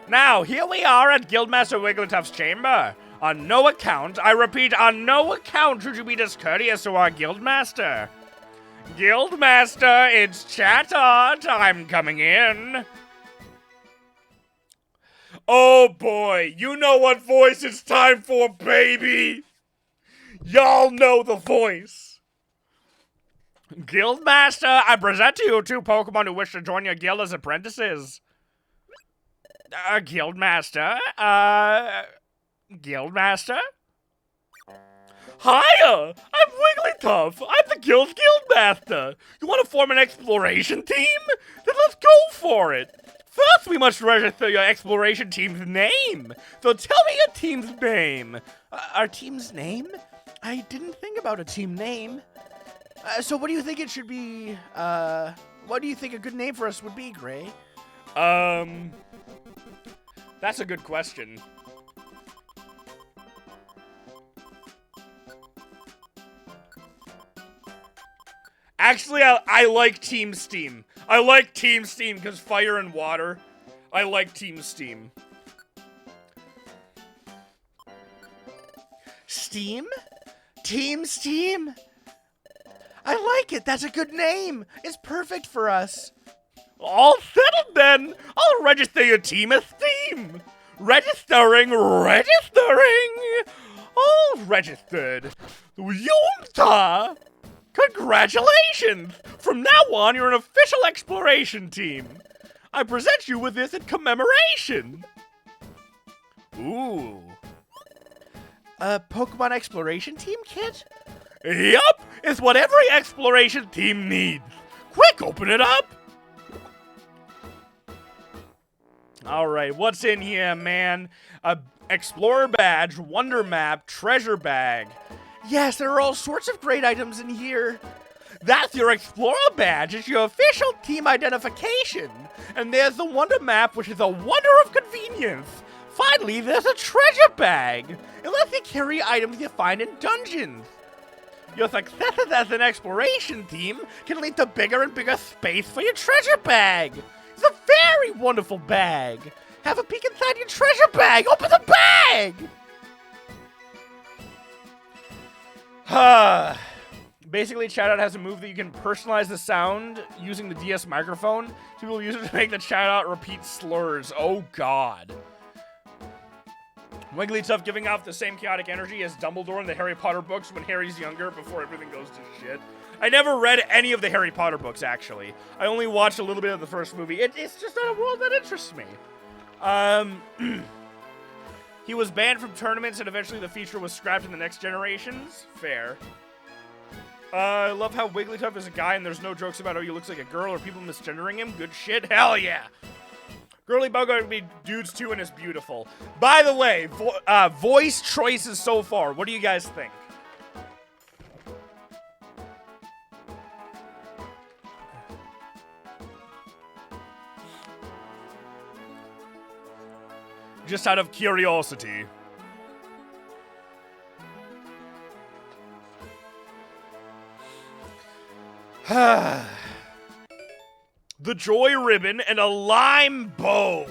Now, here we are at Guildmaster Wigglytuff's chamber. On no account, I repeat, on no account should you be discourteous to our Guildmaster. Guildmaster, it's Chatot. I'm coming in. Oh boy, you know what voice it's time for, baby. Y'all know the voice. Guildmaster, I present to you 2 Pokemon who wish to join your guild as apprentices. Guildmaster? Guildmaster? Hiya! I'm Wigglytuff! I'm the Guildmaster! You want to form an exploration team? Then let's go for it! First, we must register your exploration team's name! So tell me your team's name! Our team's name? I didn't think about a team name. So what do you think it should be, what do you think a good name for us would be, Ghrei? That's a good question. Actually, I like Team Steam. I like Team Steam because fire and water. I like Team Steam. Steam? Team Steam? I like it. That's a good name. It's perfect for us. All settled then. I'll register your team as Steam. Registering. All registered. Yumta! Congratulations! From now on, you're an official exploration team. I present you with this in commemoration. Ooh. A Pokemon exploration team kit? Yup! It's what every exploration team needs. Quick, open it up! Alright, what's in here, man? Explorer badge, wonder map, treasure bag. Yes, there are all sorts of great items in here. That's your Explorer badge. It's your official team identification. And there's the wonder map, which is a wonder of convenience. Finally, there's a treasure bag. It lets you carry items you find in dungeons. Your successes as an exploration team can lead to bigger and bigger space for your treasure bag. It's a very wonderful bag. Have a peek inside your treasure bag. Open the bag. Basically, Shoutout has a move that you can personalize the sound using the DS microphone. People use it to make the Shoutout repeat slurs. Oh, God. Wigglytuff giving off the same chaotic energy as Dumbledore in the Harry Potter books when Harry's younger before everything goes to shit. I never read any of the Harry Potter books, actually. I only watched a little bit of the first movie. It's just not a world that interests me. He was banned from tournaments and eventually the feature was scrapped in the next generations. Fair. I love how Wigglytuff is a guy and there's no jokes about how he looks like a girl or people misgendering him. Good shit. Hell yeah. Girly Bug can be dudes too and is beautiful. By the way, voice choices so far. What do you guys think? Just out of curiosity. The Joy Ribbon and a Lime Bow.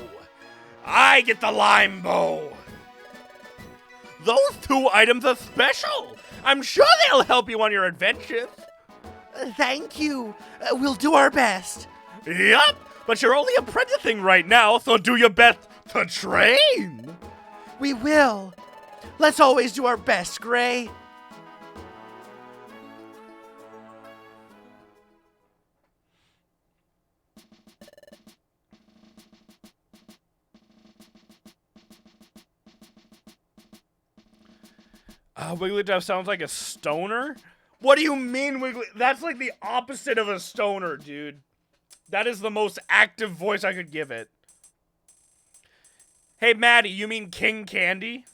I get the Lime Bow. Those two items are special. I'm sure they'll help you on your adventures. Thank you. We'll do our best. Yup, but you're only apprenticing right now, so do your best to train. We will. Let's always do our best, Ghrei. Wigglytuff sounds like a stoner? What do you mean, Wiggly? That's like the opposite of a stoner, dude. That is the most active voice I could give it. Hey, Maddie, you mean King Candy?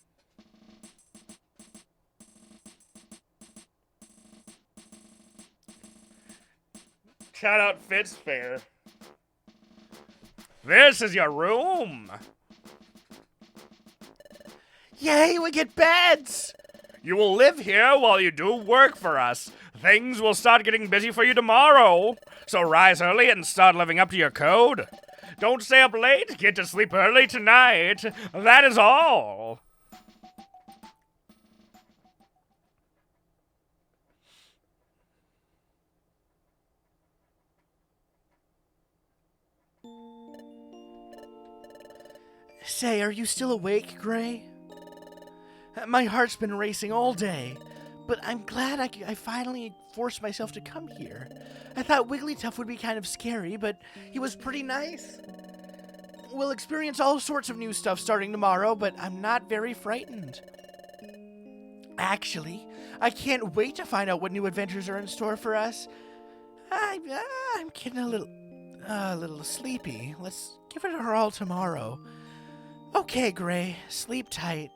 Shout out Fitz Fair. This is your room. Yay, we get beds! You will live here while you do work for us. Things will start getting busy for you tomorrow. So rise early and start living up to your code. Don't stay up late. Get to sleep early tonight. That is all. Say, are you still awake, Ghrei? My heart's been racing all day, but I'm glad I finally forced myself to come here. I thought Wigglytuff would be kind of scary, but he was pretty nice. We'll experience all sorts of new stuff starting tomorrow, but I'm not very frightened. Actually, I can't wait to find out what new adventures are in store for us. I'm getting a little sleepy. Let's give it our all tomorrow. Okay, Ghrei, sleep tight.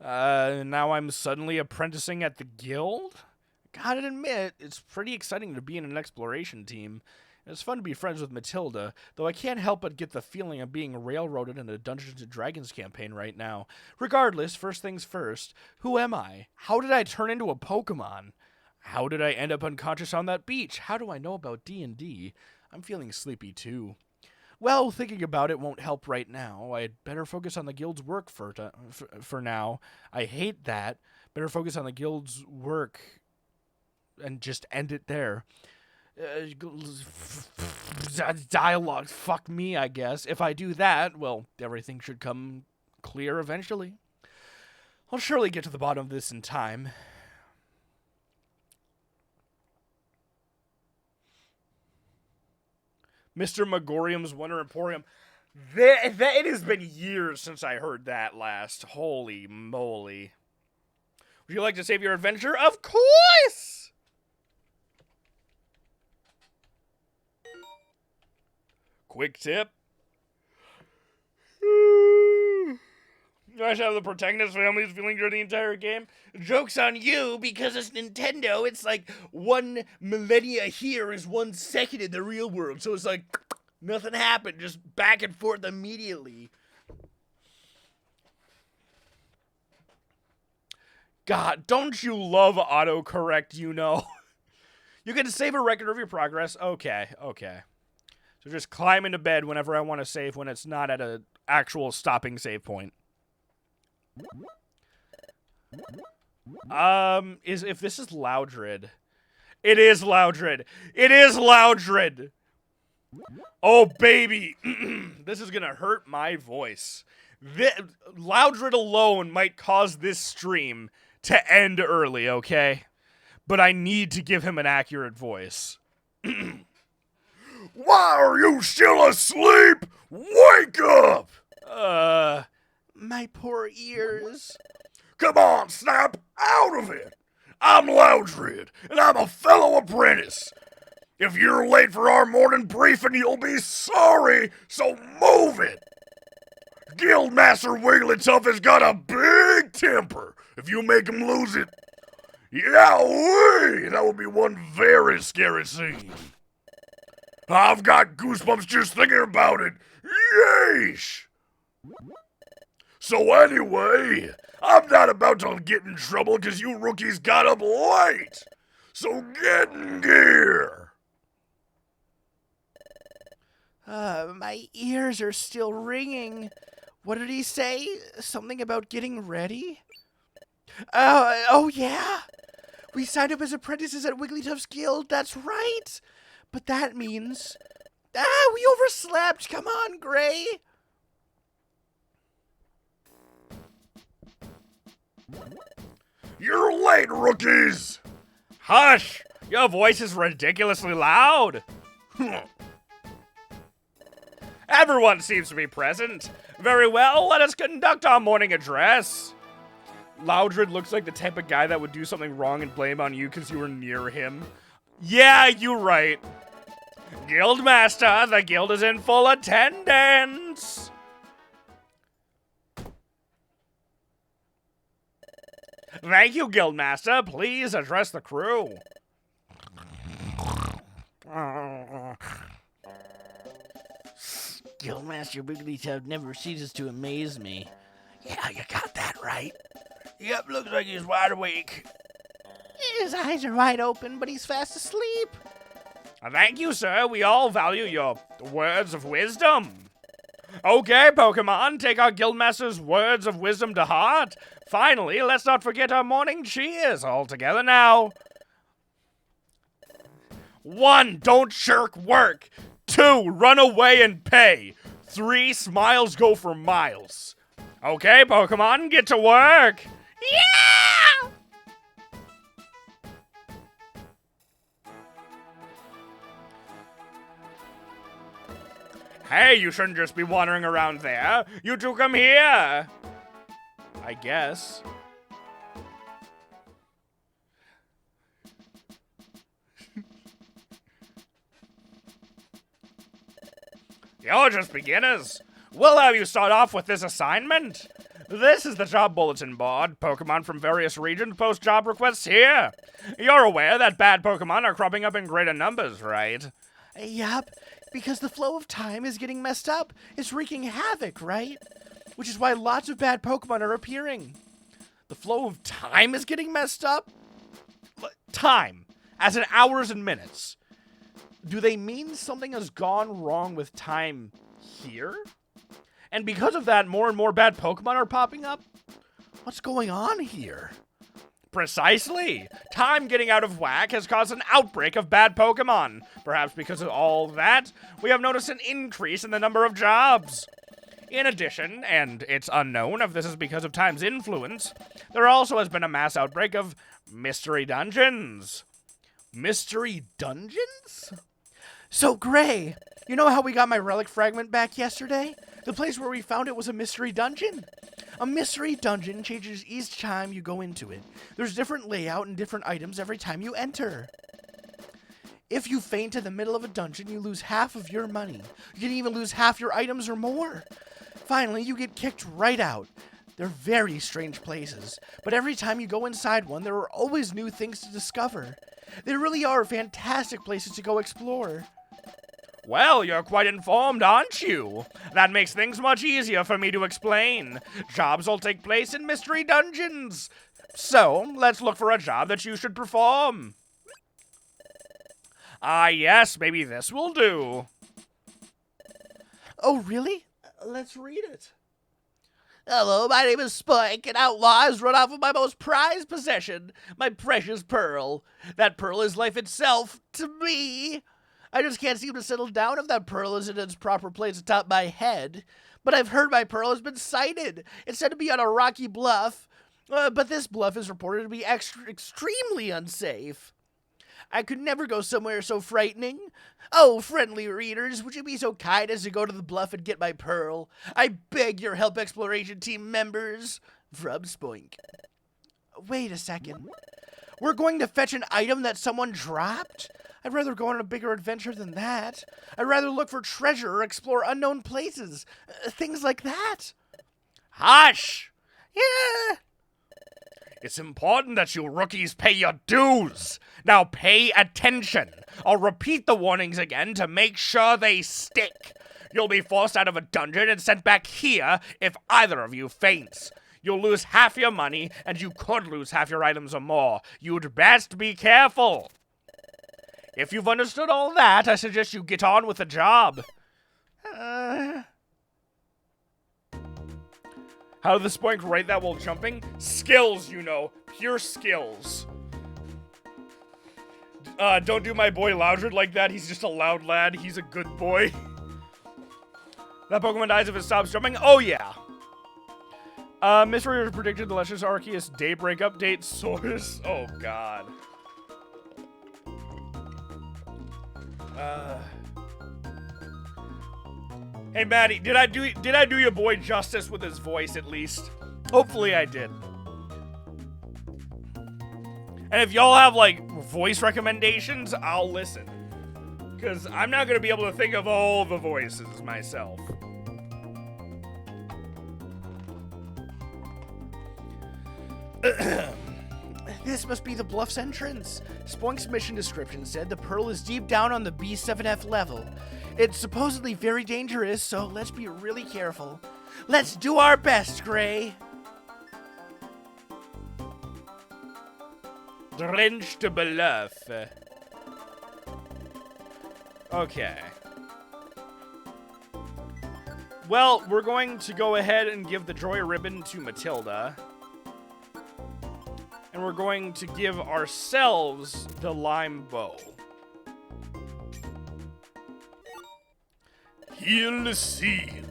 Now I'm suddenly apprenticing at the guild? Gotta admit, it's pretty exciting to be in an exploration team. It's fun to be friends with Matilda, though I can't help but get the feeling of being railroaded in a Dungeons & Dragons campaign right now. Regardless, first things first, who am I? How did I turn into a Pokemon? How did I end up unconscious on that beach? How do I know about D&D? I'm feeling sleepy too. Well, thinking about it won't help right now. I'd better focus on the guild's work for now. I hate that. Better focus on the guild's work and just end it there. Dialogue, fuck me, I guess. If I do that, well, everything should come clear eventually. I'll surely get to the bottom of this in time. Mr. Megorium's Wonder Emporium. It has been years since I heard that last. Holy moly. Would you like to save your adventure? Of course! Quick tip. I should have the protagonist family's feeling during the entire game. Joke's on you, because it's Nintendo. It's like 1 millennia here is 1 second in the real world. So it's like, nothing happened, just back and forth immediately. God, don't you love autocorrect, you know? You can save a record of your progress. Okay. So just climb into bed whenever I want to save when it's not at an actual stopping save point. If this is Loudred. It is Loudred. It is Loudred. Oh, baby. This is gonna hurt my voice. Loudred alone might cause this stream to end early, okay? But I need to give him an accurate voice. Why are you still asleep? Wake up! My poor ears. Come on, snap out of it! I'm Loudred, and I'm a fellow apprentice. If you're late for our morning briefing, you'll be sorry, so move it! Guildmaster Wigglytuff has got a big temper. If you make him lose it, yowee, that would be one very scary scene. I've got goosebumps just thinking about it. Yeesh! So anyway, I'm not about to get in trouble because you rookies got up late. So get in gear. My ears are still ringing. What did he say? Something about getting ready? Oh yeah. We signed up as apprentices at Wigglytuff's Guild, that's right. But that means... we overslept. Come on, Ghrei. You're late, rookies. Hush! Your voice is ridiculously loud. Everyone seems to be present. Very well, let us conduct our morning address. Loudred looks like the type of guy that would do something wrong and blame on you because you were near him. Yeah, you're right. Guildmaster, the guild is in full attendance. Thank you, Guildmaster. Please address the crew. Guildmaster Wigglytuff never ceases to amaze me. Yeah, you got that right. Yep, looks like he's wide awake. His eyes are wide open, but he's fast asleep. Thank you, sir. We all value your words of wisdom. Okay, Pokemon, take our Guildmaster's words of wisdom to heart. Finally, let's not forget our morning cheers all together now. 1, don't shirk work. 2, run away and pay. 3, smiles go for miles. Okay, Pokemon, get to work. Yeah! Hey, you shouldn't just be wandering around there. You two come here. I guess. You're just beginners. We'll have you start off with this assignment. This is the job bulletin board. Pokemon from various regions post job requests here. You're aware that bad Pokemon are cropping up in greater numbers, right? Yup, because the flow of time is getting messed up. It's wreaking havoc, right? Which is why lots of bad Pokemon are appearing. The flow of time is getting messed up? Time, as in hours and minutes. Do they mean something has gone wrong with time here? And because of that, more and more bad Pokemon are popping up? What's going on here? Precisely. Time getting out of whack has caused an outbreak of bad Pokemon. Perhaps because of all that, we have noticed an increase in the number of jobs. In addition, and it's unknown if this is because of time's influence, there also has been a mass outbreak of mystery dungeons. Mystery dungeons? So, Ghrei, you know how we got my Relic Fragment back yesterday? The place where we found it was a mystery dungeon. A mystery dungeon changes each time you go into it. There's different layout and different items every time you enter. If you faint in the middle of a dungeon, you lose half of your money. You can even lose half your items or more. Finally, you get kicked right out. They're very strange places, but every time you go inside one, there are always new things to discover. They really are fantastic places to go explore. Well, you're quite informed, aren't you? That makes things much easier for me to explain. Jobs will take place in mystery dungeons. So, let's look for a job that you should perform. Ah, yes, maybe this will do. Oh, really? Let's read it. Hello, my name is Spike, and outlaw has run off with my most prized possession, my precious pearl. That pearl is life itself to me. I just can't seem to settle down if that pearl isn't in its proper place atop my head. But I've heard my pearl has been sighted. It's said to be on a rocky bluff, but this bluff is reported to be extremely unsafe. I could never go somewhere so frightening. Oh, friendly readers, would you be so kind as to go to the bluff and get my pearl? I beg your help, exploration team members. From Spoink. Wait a second. We're going to fetch an item that someone dropped? I'd rather go on a bigger adventure than that. I'd rather look for treasure or explore unknown places. Things like that. Hush! Yeah. It's important that you rookies pay your dues. Now pay attention. I'll repeat the warnings again to make sure they stick. You'll be forced out of a dungeon and sent back here if either of you faints. You'll lose half your money, and you could lose half your items or more. You'd best be careful. If you've understood all that, I suggest you get on with the job. How did the Spoink write that while jumping? Skills, you know. Pure skills. Don't do my boy Loudred like that. He's just a loud lad. He's a good boy. That Pokemon dies if it stops jumping? Oh, yeah. Mystery predicted the Luscious Arceus Daybreak update source. Oh, God. Hey, Maddie, did I do your boy justice with his voice at least? Hopefully I did. And if y'all have, like, voice recommendations, I'll listen. Because I'm not going to be able to think of all the voices myself. This must be the bluff's entrance. Spoink's mission description said the pearl is deep down on the B7F level. It's supposedly very dangerous, so let's be really careful. Let's do our best, Ghrei. Drenched bluff. Okay. Well, we're going to go ahead and give the Joy Ribbon to Matilda. And we're going to give ourselves the Lime Bow. Heal Seed.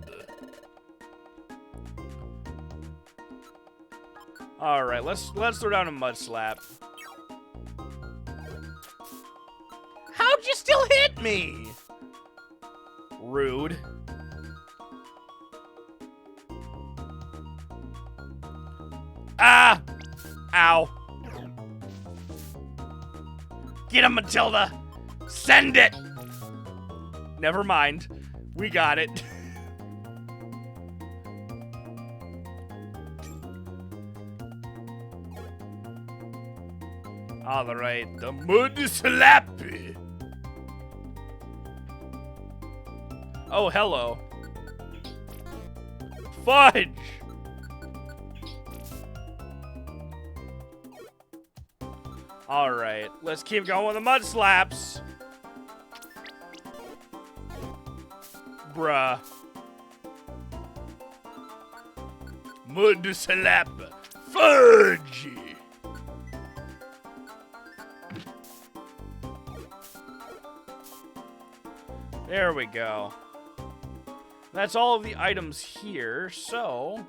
Alright, let's throw down a Mud Slap. How'd you still hit me? Rude. Ah! Ow. Get him, Matilda! Send it! Never mind. We got it. Alright, the Mud Slap! Oh, hello. Fudge! Alright, let's keep going with the Mud Slaps. Bruh. Mud Slap. Fudge! There we go. That's all of the items here, so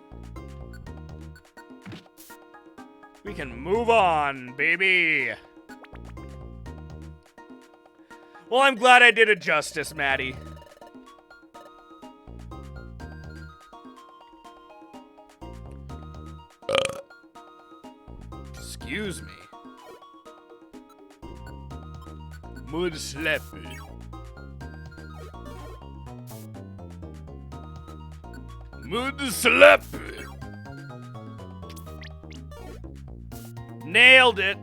we can move on, baby. Well, I'm glad I did it justice, Maddie. Excuse me. Mud Slap. Mud Slap. Nailed it.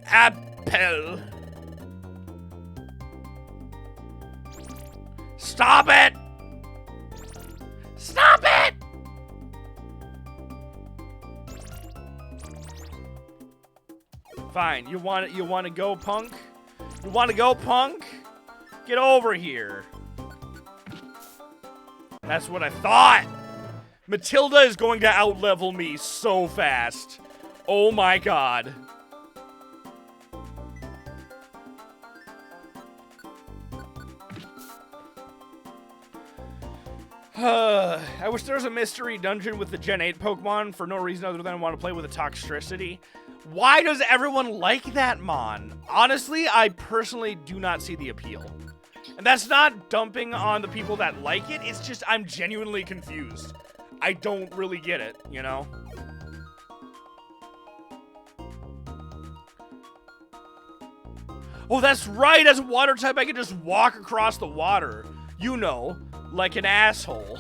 Apple. Stop it! Stop it! Fine. You want to go, punk? You want to go, punk? Get over here. That's what I thought. Matilda is going to outlevel me so fast. Oh my god. I wish there was a mystery dungeon with the Gen 8 Pokemon for no reason other than I want to play with a Toxtricity. Why does everyone like that mon? Honestly, I personally do not see the appeal. And that's not dumping on the people that like it, it's just I'm genuinely confused. I don't really get it, you know? Oh, that's right, as a water type I can just walk across the water. You know, like an asshole.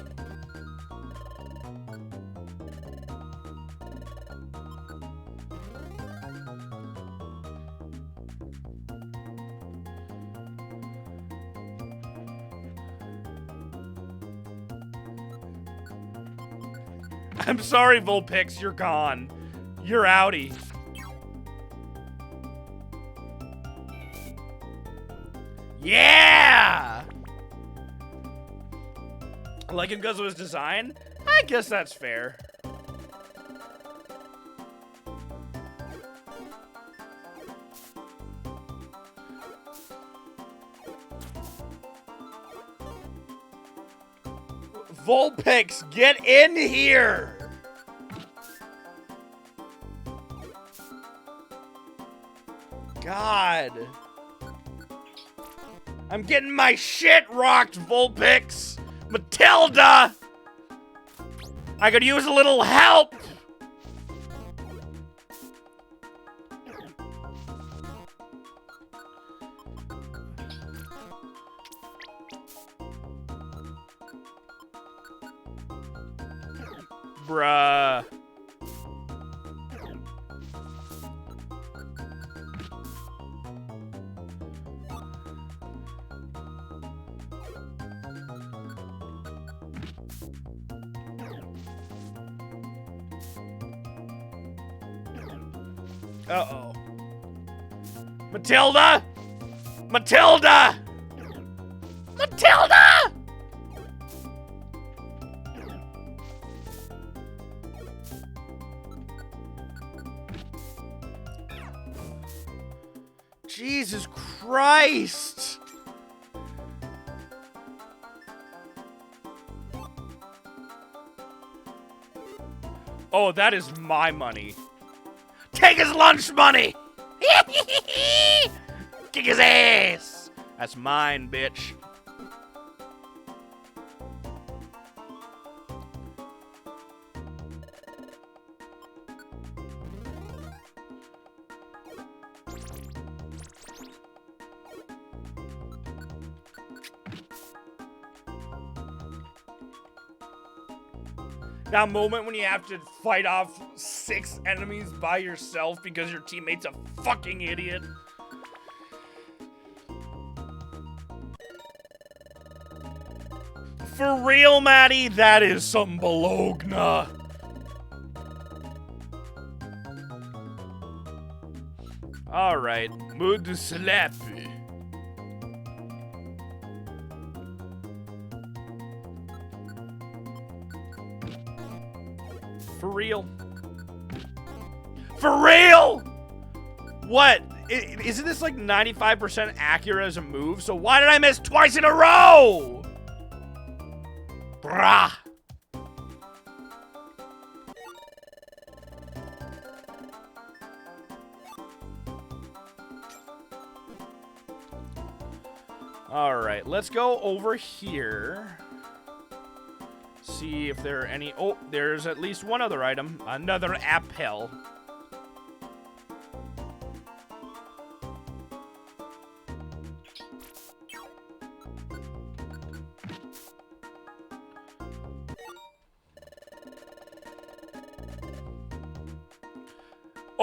I'm sorry, Vulpix, you're gone. You're outie. Yeah! Like him because of his design? I guess that's fair. Vulpix, get in here! God. I'm getting my shit rocked, Vulpix! Matilda! I could use a little help! Bruh. Uh-oh. Matilda! Matilda! Matilda! Jesus Christ! Oh, that is my money. Take his lunch money! Kick his ass! That's mine, bitch. That moment when you have to fight off 6 enemies by yourself because your teammate's a fucking idiot. For real, Maddie, that is some Bologna. Alright, mood to slappy. For real? For real? What? Isn't this like 95% accurate as a move? So why did I miss twice in a row? Brah. All right, let's go over here. See if there are any... Oh, there's at least one other item. Another apple.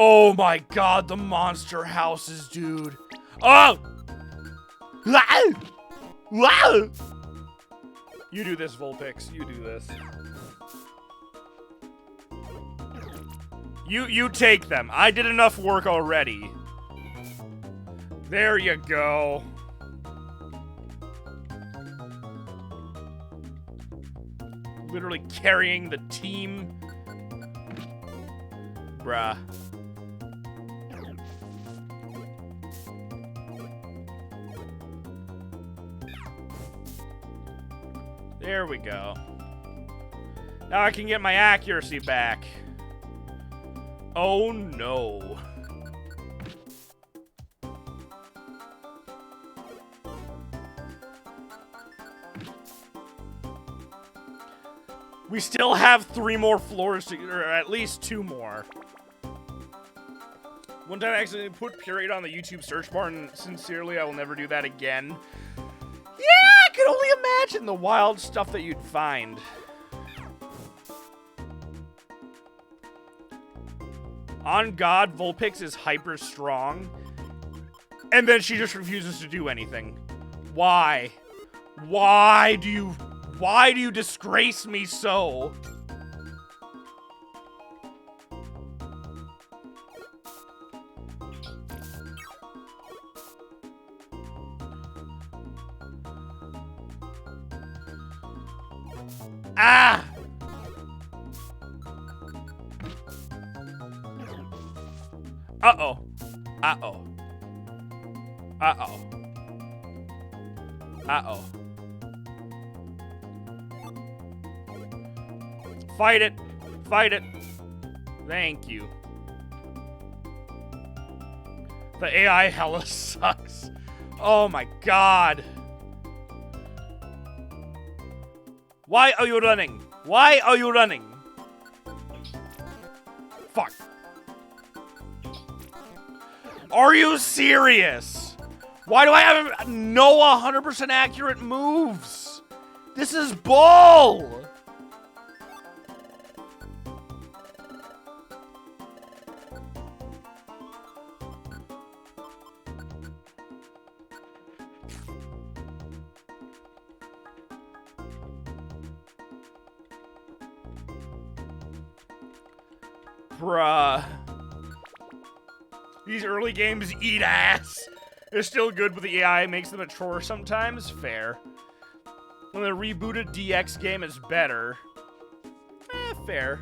Oh my god, the monster houses, dude. Oh! You do this, Vulpix. You do this. You take them. I did enough work already. There you go. Literally carrying the team. Bruh. There we go. Now I can get my accuracy back. Oh no. We still have 3 more floors, or at least 2 more. One time I accidentally put period on the YouTube search bar, and sincerely, I will never do that again. Yeah, I can only imagine the wild stuff that you'd find. On God, Vulpix is hyper strong, and then she just refuses to do anything. Why? Why do you disgrace me so? Ah! Uh-oh. Uh-oh. Uh-oh. Uh-oh. Fight it. Fight it. Thank you. The AI hella sucks. Oh my god. Why are you running? Why are you running? Fuck. Are you serious? Why do I have no 100% accurate moves? This is bull! Bruh. These early games eat ass. They're still good, but the AI makes them a chore sometimes. Fair. When the rebooted DX game is better. Fair.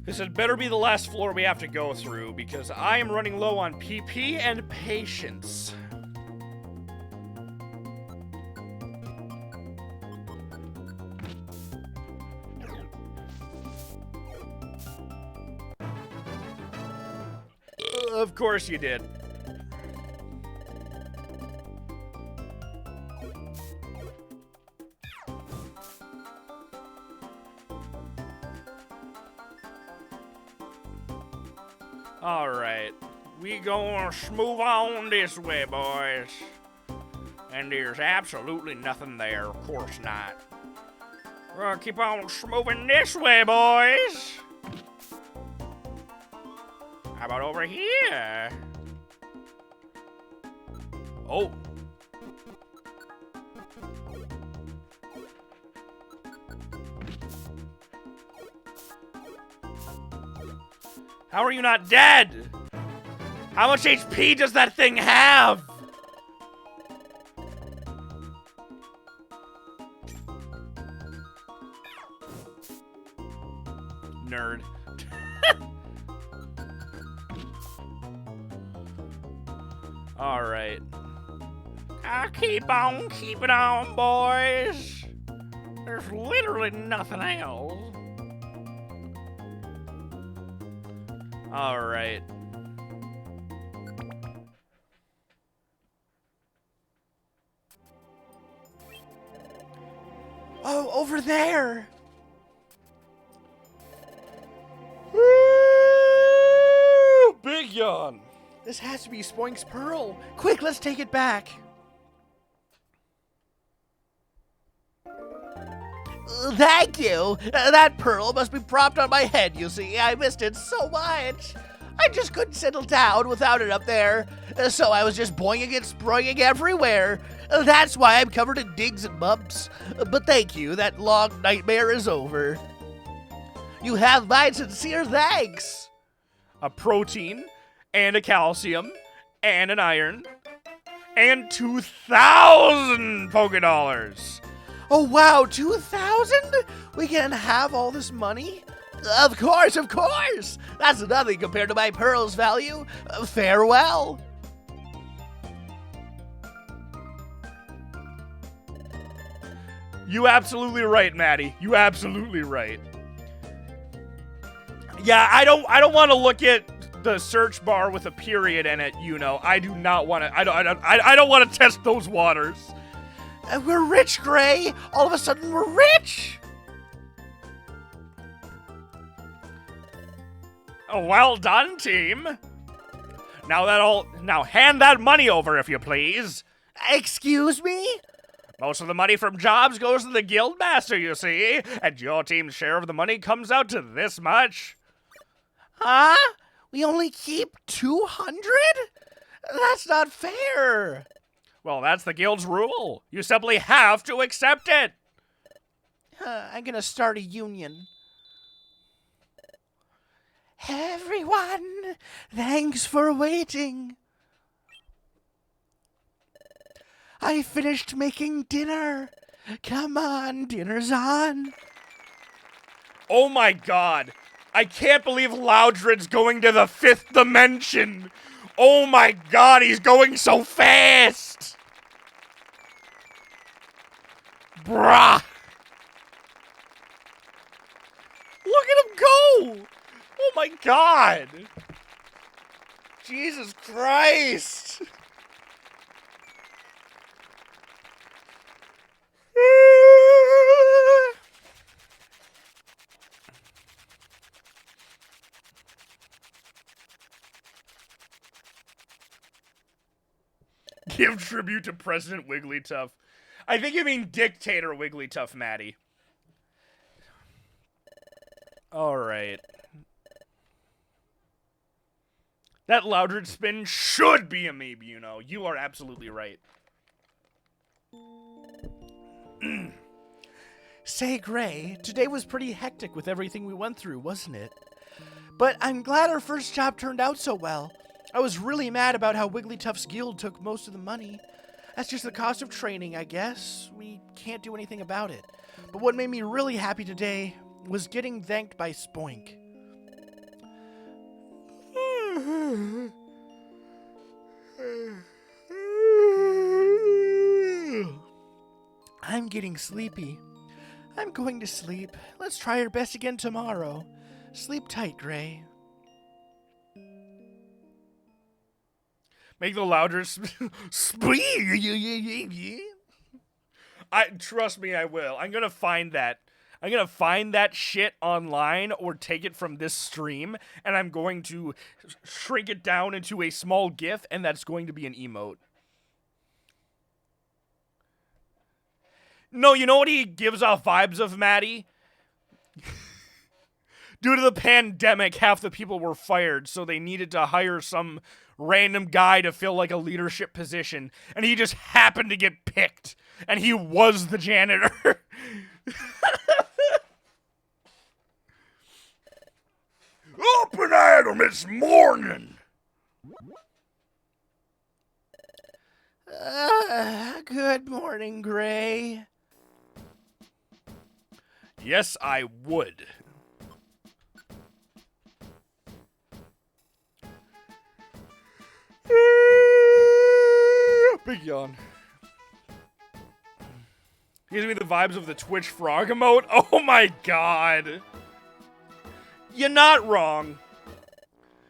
This had better be the last floor we have to go through, because I am running low on PP and patience. Of course you did. Alright, we gonna move on this way, boys. And there's absolutely nothing there, of course not. We're gonna keep on moving this way, boys. How about over here? Oh. How are you not dead? How much HP does that thing have? Nerd. Alright. I'll keep on keeping on, boys. There's literally nothing else. Alright. Oh, over there! Woo! Big yawn. This has to be Spoink's pearl. Quick, let's take it back. Thank you. That pearl must be propped on my head, you see. I missed it so much. I just couldn't settle down without it up there. So I was just boinging and sproinging everywhere. That's why I'm covered in dings and bumps. But thank you, that long nightmare is over. You have my sincere thanks. A protein, and a calcium, and an iron, and 2,000 Pokédollars. Oh wow, 2,000? We can have all this money? Of course, of course! That's nothing compared to my pearl's value. Farewell. You absolutely right, Maddie. You absolutely right. Yeah, I don't want to look at the search bar with a period in it, you know. I do not want to. I don't want to test those waters. We're rich, Ghrei. All of a sudden, we're rich. Oh, well done, team. Now hand that money over, if you please. Excuse me? Most of the money from jobs goes to the guild master, you see, and your team's share of the money comes out to this much. Huh? We only keep 200? That's not fair. Well, that's the guild's rule. You simply have to accept it. I'm gonna start a union. Everyone, thanks for waiting. I finished making dinner. Come on, dinner's on. Oh my god. I can't believe Loudred's going to the 5th dimension. Oh my god, he's going so fast. Bruh. Look at him go. Oh my god. Jesus Christ. Give tribute to President Wigglytuff. I think you mean Dictator Wigglytuff, Maddie. Alright. That Loudred spin should be a maybe, you know. You are absolutely right. Say, Ghrei, today was pretty hectic with everything we went through, wasn't it? But I'm glad our first job turned out so well. I was really mad about how Wigglytuff's guild took most of the money. That's just the cost of training, I guess. We can't do anything about it. But what made me really happy today was getting thanked by Spoink. I'm getting sleepy. I'm going to sleep. Let's try our best again tomorrow. Sleep tight, Ghrei. Make the louder trust me, I will. I'm gonna find that. I'm gonna find that shit online or take it from this stream, and I'm going to shrink it down into a small GIF, and that's going to be an emote. No, you know what he gives off vibes of, Maddie? Due to the pandemic, half the people were fired, so they needed to hire some random guy to fill like a leadership position, and he just happened to get picked, and he was the janitor. Open at 'em, it's morning. Good morning, Ghrei. Yes, I would. Big yawn. Gives me the vibes of the Twitch frog emote. Oh my god. You're not wrong.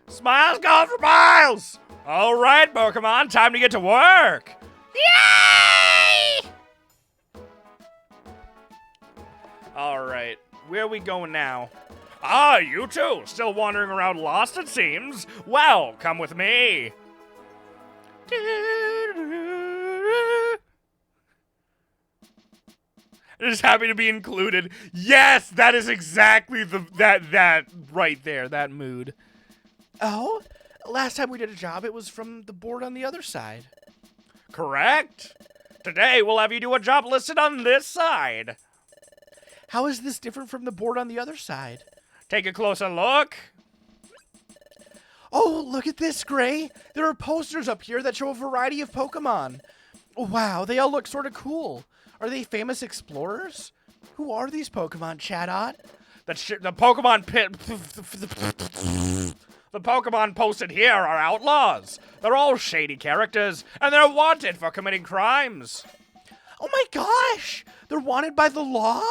Smiles gone for miles. All right, Pokemon, time to get to work. Yay! All right, where are we going now? Ah, you two, still wandering around lost, it seems. Well, come with me. Just happy to be included. Yes, that is exactly that right there, that mood. Oh? Last time we did a job, it was from the board on the other side. Correct. Today, we'll have you do a job listed on this side. How is this different from the board on the other side? Take a closer look. Oh, look at this, Ghrei. There are posters up here that show a variety of Pokemon. Wow, they all look sort of cool. Are they famous explorers? Who are these Pokemon, Chatot? The Pokemon The Pokemon posted here are outlaws. They're all shady characters, and they're wanted for committing crimes. Oh my gosh! They're wanted by the law?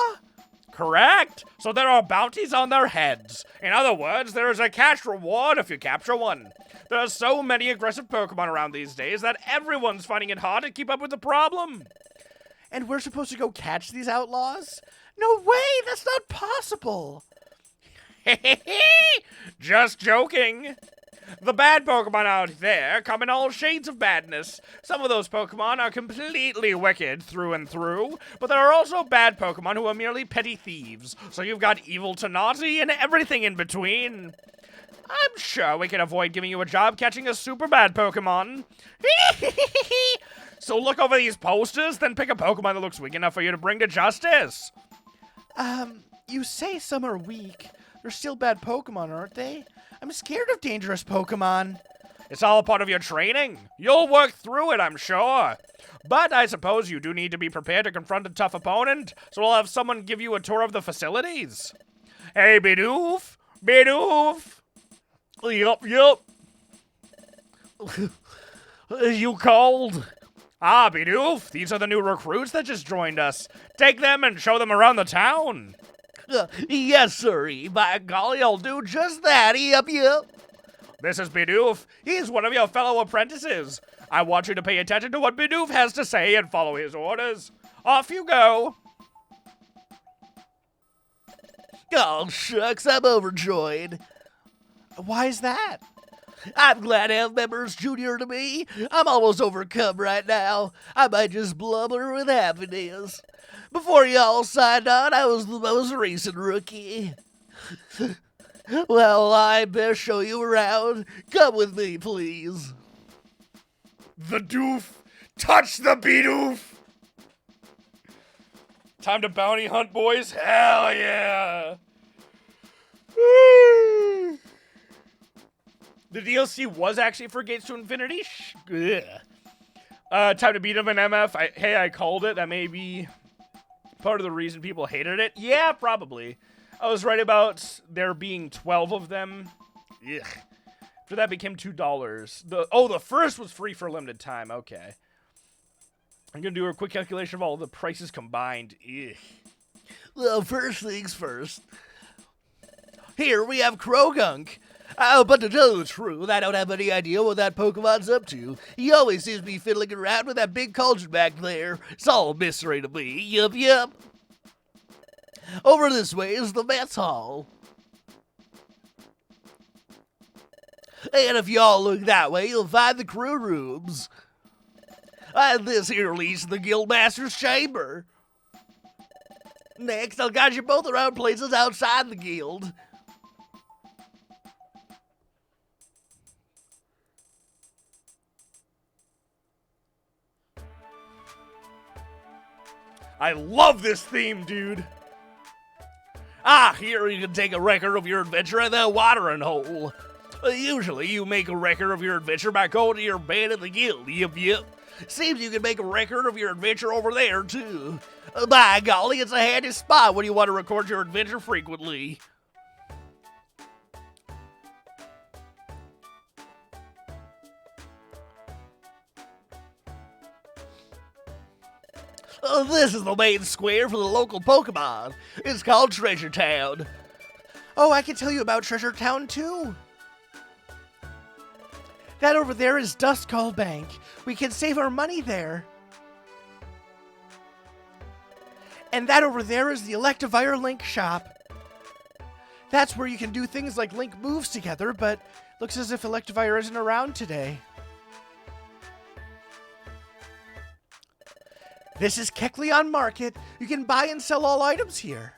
Correct. So there are bounties on their heads. In other words, there is a cash reward if you capture one. There are so many aggressive Pokemon around these days that everyone's finding it hard to keep up with the problem. And we're supposed to go catch these outlaws? No way! That's not possible! Just joking. The bad Pokemon out there come in all shades of badness. Some of those Pokemon are completely wicked through and through, but there are also bad Pokemon who are merely petty thieves. So you've got evil to naughty and everything in between. I'm sure we can avoid giving you a job catching a super bad Pokemon. So look over these posters, then pick a Pokemon that looks weak enough for you to bring to justice. You say some are weak. They're still bad Pokemon, aren't they? I'm scared of dangerous Pokemon. It's all a part of your training. You'll work through it, I'm sure. But I suppose you do need to be prepared to confront a tough opponent, so we'll have someone give you a tour of the facilities. Hey, Bidoof! Bidoof! Yup. You called? Ah, Bidoof, these are the new recruits that just joined us. Take them and show them around the town. Yes, sir. By golly, I'll do just that. Yep. This is Bidoof. He's one of your fellow apprentices. I want you to pay attention to what Bidoof has to say and follow his orders. Off you go. Oh, shucks, I'm overjoyed. Why is that? I'm glad to have members junior to me. I'm almost overcome right now. I might just blubber with happiness. Before y'all signed on, I was the most recent rookie. Well, I best show you around. Come with me, please. The doof. Touch the Bidoof. Time to bounty hunt, boys. Hell yeah. The DLC was actually for Gates to Infinity. Time to beat him in MF. I called it. That may be part of the reason people hated it. Yeah, probably. I was right about there being 12 of them. Ugh. After that became $2. The first was free for a limited time. Okay. I'm gonna do a quick calculation of all the prices combined. Ugh. Well, first things first. Here we have Krogunk. But to tell the truth, I don't have any idea what that Pokemon's up to. He always seems to be fiddling around with that big cauldron back there. It's all a mystery to me. Yup. Over this way is the mess hall. And if y'all look that way, you'll find the crew rooms. And this here leads to the Guildmaster's chamber. Next, I'll guide you both around places outside the guild. I love this theme, dude. Here you can take a record of your adventure at the watering hole. Usually you make a record of your adventure by going to your bed at the guild. Yep. Seems you can make a record of your adventure over there, too. By golly, it's a handy spot when you want to record your adventure frequently. This is the main square for the local Pokemon. It's called Treasure Town. Oh, I can tell you about Treasure Town, too. That over there is Dust Call Bank. We can save our money there. And that over there is the Electivire Link Shop. That's where you can do things like link moves together, but looks as if Electivire isn't around today. This is Kecleon Market. You can buy and sell all items here.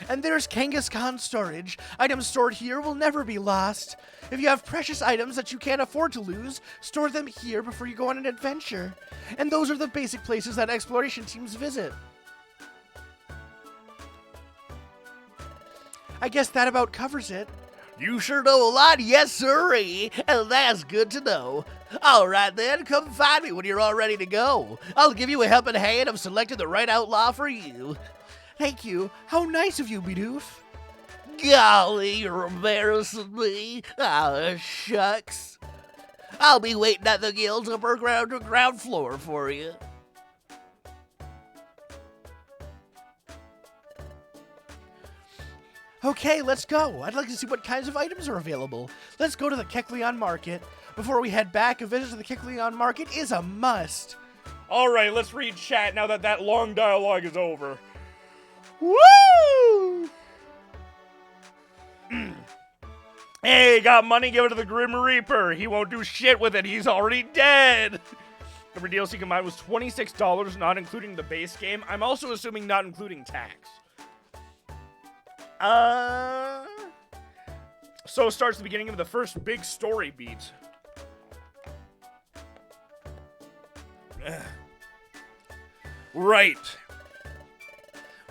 And there's Kangaskhan Storage. Items stored here will never be lost. If you have precious items that you can't afford to lose, store them here before you go on an adventure. And those are the basic places that exploration teams visit. I guess that about covers it. You sure know a lot, yes sirree, and that's good to know. All right then, come find me when you're all ready to go. I'll give you a helping hand of selecting the right outlaw for you. Thank you. How nice of you, Bidoof. Golly, you're embarrassing me. Ah, shucks. I'll be waiting at the guild's upper ground floor for you. Okay, let's go. I'd like to see what kinds of items are available. Let's go to the Kecleon Market. Before we head back, a visit to the Kecleon Market is a must. All right, let's read chat now that that long dialogue is over. Woo! Hey, got money? Give it to the Grim Reaper. He won't do shit with it. He's already dead. Every DLC combined was $26, not including the base game. I'm also assuming not including tax. So starts the beginning of the first big story beat. Right.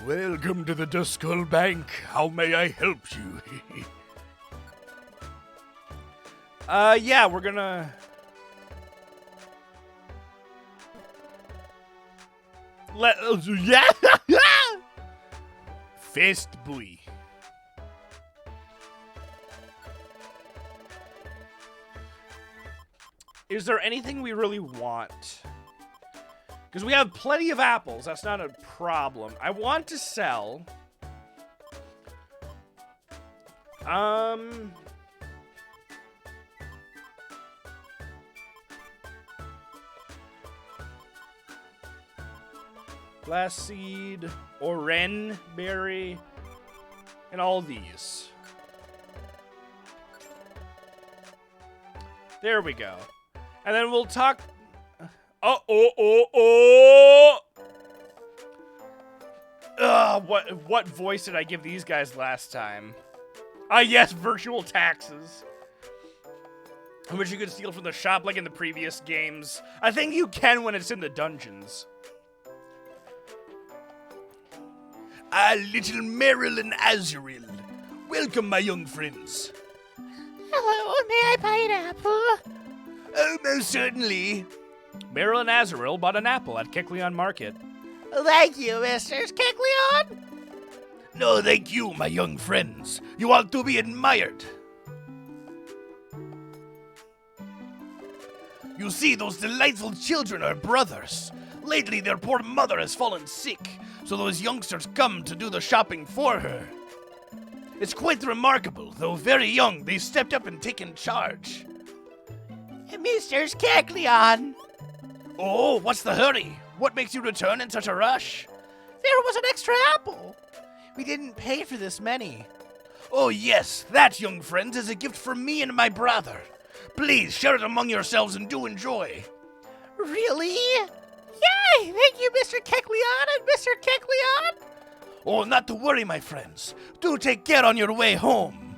Welcome to the Duskull Bank. How may I help you? Yeah, we're gonna... Yeah! Fist boy. Is there anything we really want? Because we have plenty of apples. That's not a problem. I want to sell... Glass seed, oren berry, and all these. There we go. And then we'll talk... What voice did I give these guys last time? Yes, virtual taxes. How much you could steal from the shop like in the previous games. I think you can when it's in the dungeons. Little Meryl and Azuril. Welcome, my young friends. Hello, may I buy an apple? Oh, most certainly. Meryl and Azuril bought an apple at Kecleon Market. Thank you, Mr. Kecleon. No, thank you, my young friends. You ought to be admired. You see, those delightful children are brothers. Lately, their poor mother has fallen sick, so those youngsters come to do the shopping for her. It's quite remarkable. Though very young, they stepped up and taken charge. Mr. Kecleon. Oh, what's the hurry? What makes you return in such a rush? There was an extra apple. We didn't pay for this many. Oh yes, that, young friends, is a gift from me and my brother. Please share it among yourselves and do enjoy. Really? Yay! Thank you, Mr. Kecleon and Mr. Kecleon. Oh, not to worry, my friends. Do take care on your way home.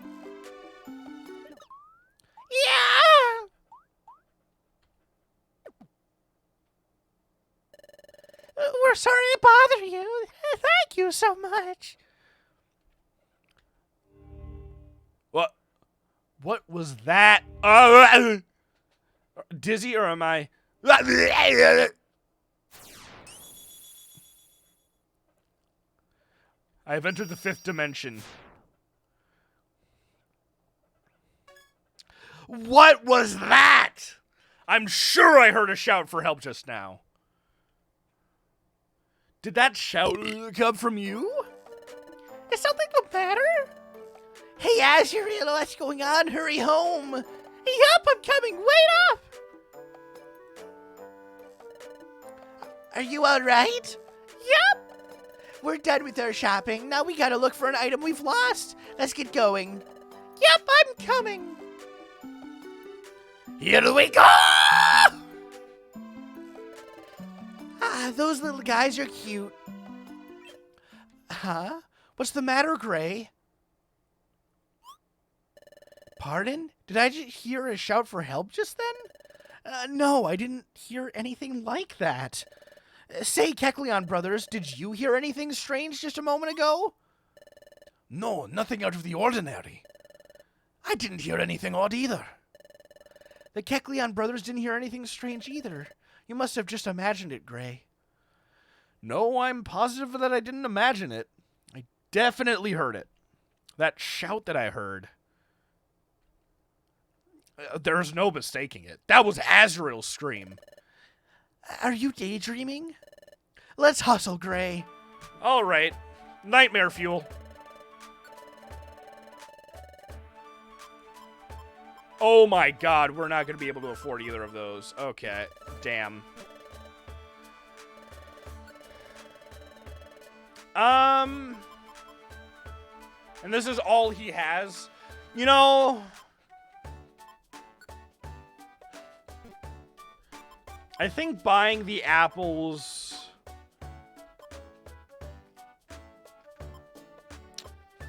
Yeah! We're sorry to bother you. Thank you so much. What was that? Dizzy, or am I? I have entered the 5th dimension. What was that? I'm sure I heard a shout for help just now. Did that shout come from you? Is something the matter? Hey, Azuril, what's going on? Hurry home. Yup, I'm coming. Wait up. Are you all right? Yup. We're done with our shopping. Now we gotta look for an item we've lost. Let's get going. Yup, I'm coming. Here we go! Those little guys are cute. Huh? What's the matter, Ghrei? Pardon? Did I just hear a shout for help just then? No, I didn't hear anything like that. Say, Kecleon brothers, did you hear anything strange just a moment ago? No, nothing out of the ordinary. I didn't hear anything odd either. The Kecleon brothers didn't hear anything strange either. You must have just imagined it, Ghrei. No, I'm positive that I didn't imagine it. I definitely heard it. That shout that I heard. There's no mistaking it. That was Azrael's scream. Are you daydreaming? Let's hustle, Ghrei. All right. Nightmare fuel. Oh my god, we're not going to be able to afford either of those. Okay, damn. And this is all he has. You know, I think buying the apples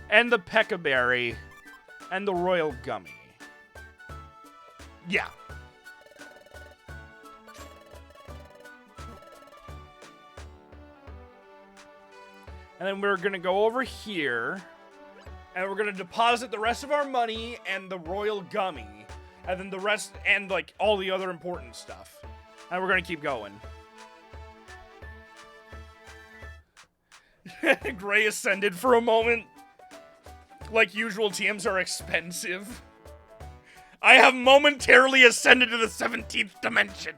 and the peccaberry and the royal gummy. Yeah. And then we're going to go over here, and we're going to deposit the rest of our money and the royal gummy, and then the rest, and like all the other important stuff. And we're going to keep going. Ghrei ascended for a moment. Like usual, TMs are expensive. I have momentarily ascended to the 17th dimension.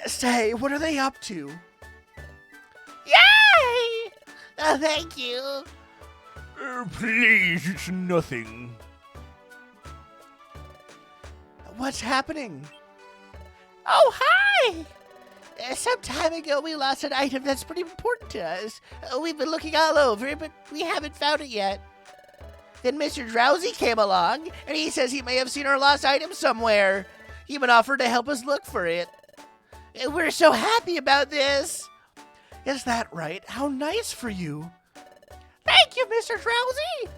Say, what are they up to? Yay! Oh, thank you. Please, it's nothing. What's happening? Oh, hi! Some time ago, we lost an item that's pretty important to us. We've been looking all over, but we haven't found it yet. Then Mr. Drowsy came along, and he says he may have seen our lost item somewhere. He even offered to help us look for it. We're so happy about this. Is that right? How nice for you. Thank you, Mr. Drowsy.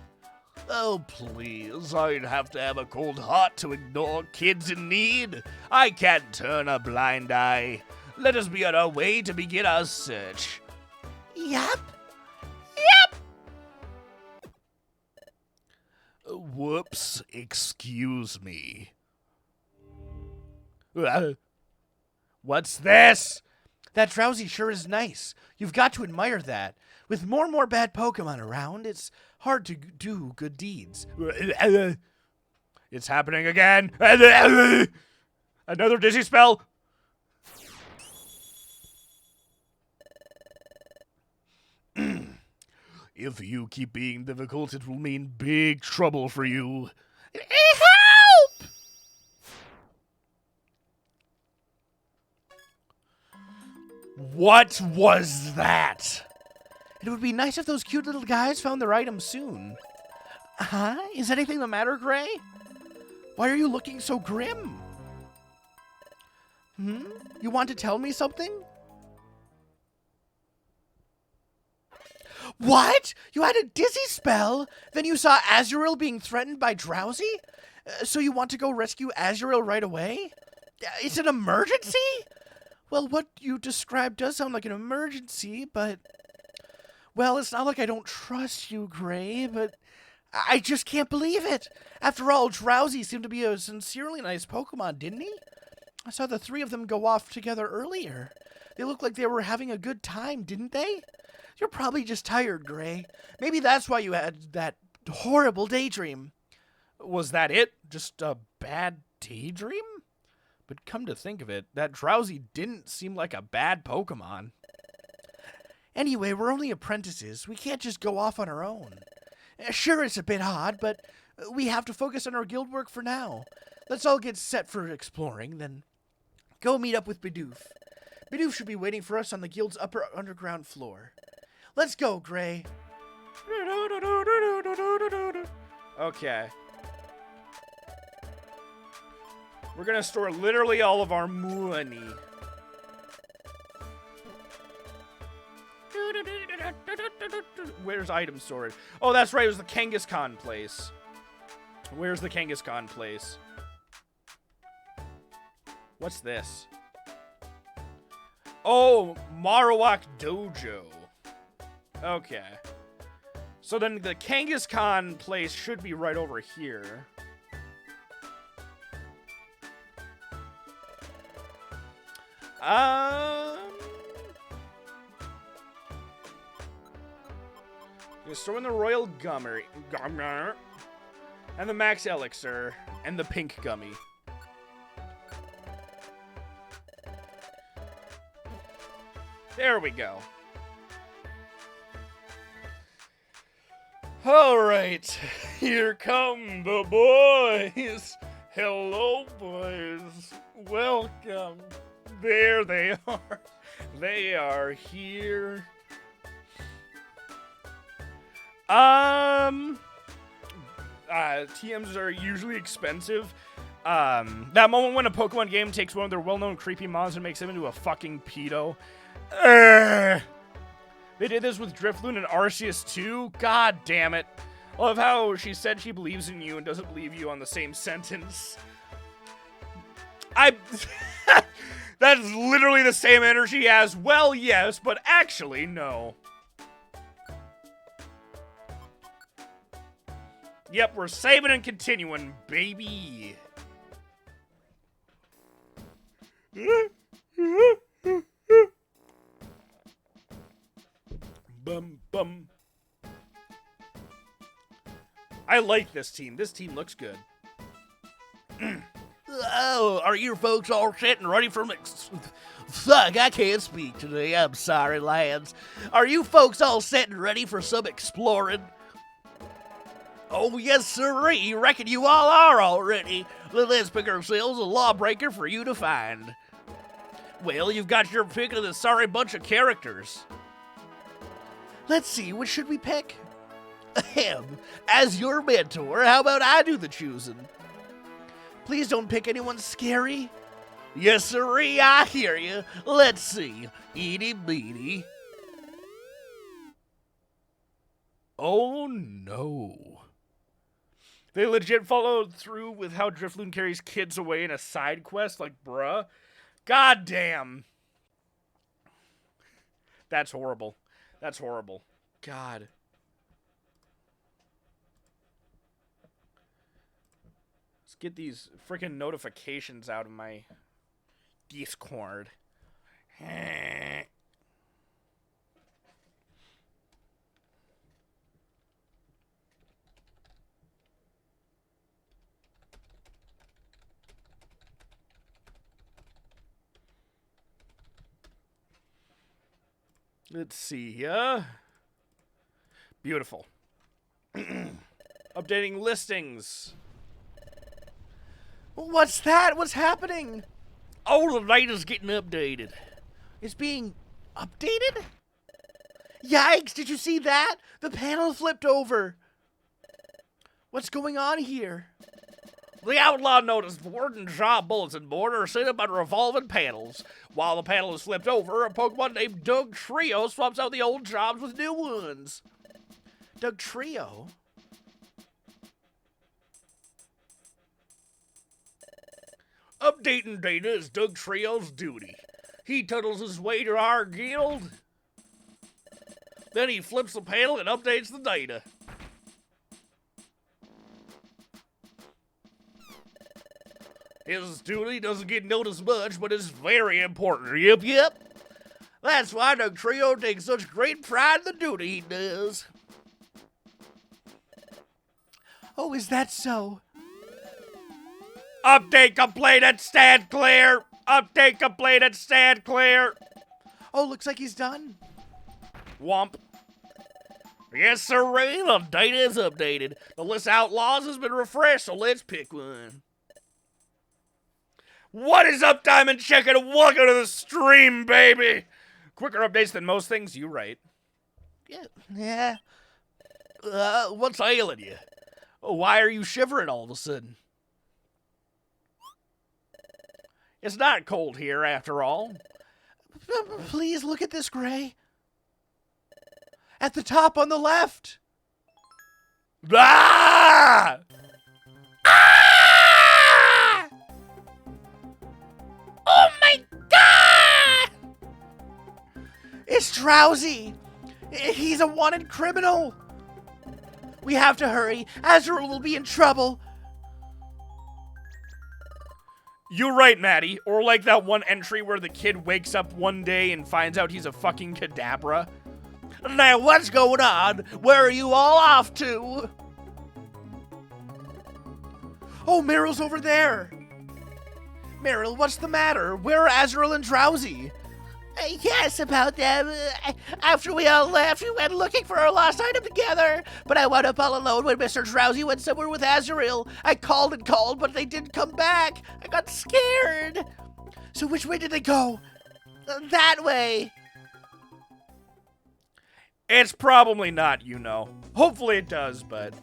Oh, please, I'd have to have a cold heart to ignore kids in need. I can't turn a blind eye. Let us be on our way to begin our search. Yup. Whoops, excuse me. What's this? That Drowsy sure is nice. You've got to admire that. With more and more bad Pokemon around, it's hard to do good deeds. It's happening again. Another dizzy spell. If you keep being difficult, it will mean big trouble for you. Help! What was that? It would be nice if those cute little guys found their item soon. Huh? Is anything the matter, Ghrei? Why are you looking so grim? You want to tell me something? What? You had a dizzy spell? Then you saw Azrael being threatened by Drowsy? So you want to go rescue Azrael right away? It's an emergency? Well, what you described does sound like an emergency, but... Well, it's not like I don't trust you, Ghrei, but I just can't believe it. After all, Drowsy seemed to be a sincerely nice Pokemon, didn't he? I saw the three of them go off together earlier. They looked like they were having a good time, didn't they? You're probably just tired, Ghrei. Maybe that's why you had that horrible daydream. Was that it? Just a bad daydream? But come to think of it, that Drowsy didn't seem like a bad Pokemon. Anyway, we're only apprentices. We can't just go off on our own. Sure, it's a bit odd, but we have to focus on our guild work for now. Let's all get set for exploring, then go meet up with Bidoof. Bidoof should be waiting for us on the guild's upper underground floor. Let's go, Ghrei. Okay. We're gonna store literally all of our money. Where's item storage? Oh, that's right. It was the Kangaskhan place. Where's the Kangaskhan place? What's this? Oh, Marowak Dojo. Okay. So then the Kangaskhan place should be right over here. Just throw in the Royal Gummer, and the Max Elixir, and the Pink Gummy. There we go. Alright, here come the boys. Hello, boys. Welcome. There they are. They are here. TMs are usually expensive. That moment when a Pokemon game takes one of their well-known creepy mons and makes them into a fucking pedo. They did this with Drifloon and Arceus too? God damn it. I love how she said she believes in you and doesn't believe you on the same sentence. That's literally the same energy as, well, yes, but actually, no. Yep, we're saving and continuing, baby. Bum, bum. I like this team. This team looks good. Oh, are you folks all set and ready for Fuck, I can't speak today. I'm sorry, lads. Are you folks all set and ready for some exploring? Oh, yes, sirree. Reckon you all are already. Let's pick ourselves a lawbreaker for you to find. Well, you've got your pick of the sorry bunch of characters. Let's see, which should we pick? Ahem. As your mentor, how about I do the choosing? Please don't pick anyone scary. Yes, sirree, I hear you. Let's see. Eeny beeny. Oh, no. They legit followed through with how Drifloon carries kids away in a side quest? Like, bruh. God damn. That's horrible. That's horrible. God. Let's get these freaking notifications out of my Discord. Let's see, beautiful. Updating listings. What's that? What's happening? Oh, the data's getting updated. It's being updated? Yikes, did you see that? The panel flipped over. What's going on here? The Outlaw Notice board and job bulletin board are set up on revolving panels. While the panel is flipped over, a Pokemon named Doug Trio swaps out the old jobs with new ones. Doug Trio? Updating data is Doug Trio's duty. He tunnels his way to our guild. Then he flips the panel and updates the data. His duty doesn't get noticed much, but it's very important. Yep. That's why Doug Trio takes such great pride in the duty he does. Oh, is that so? Update completed, stand clear. Update completed, stand clear. Oh, looks like he's done. Womp. Yes, sir, the data is updated. The list of outlaws has been refreshed, so let's pick one. What is up, Diamond Chicken? Welcome to the stream, baby. Quicker updates than most things, you right. Yeah. What's ailing you? Why are you shivering all of a sudden? It's not cold here, after all. Please look at this, Ghrei. At the top on the left. Ah! Ah! Oh my god! It's Drowsy. He's a wanted criminal. We have to hurry. Azrael will be in trouble. You're right, Maddie. Or like that one entry where the kid wakes up one day and finds out he's a fucking cadabra. Now, what's going on? Where are you all off to? Oh, Meryl's over there. Meryl, what's the matter? Where are Azrael and Drowsy? Yes, about them. After we all left, we went looking for our lost item together. But I wound up all alone when Mr. Drowsy went somewhere with Azrael. I called and called, but they didn't come back. I got scared. So which way did they go? That way. It's probably not, you know. Hopefully it does, but...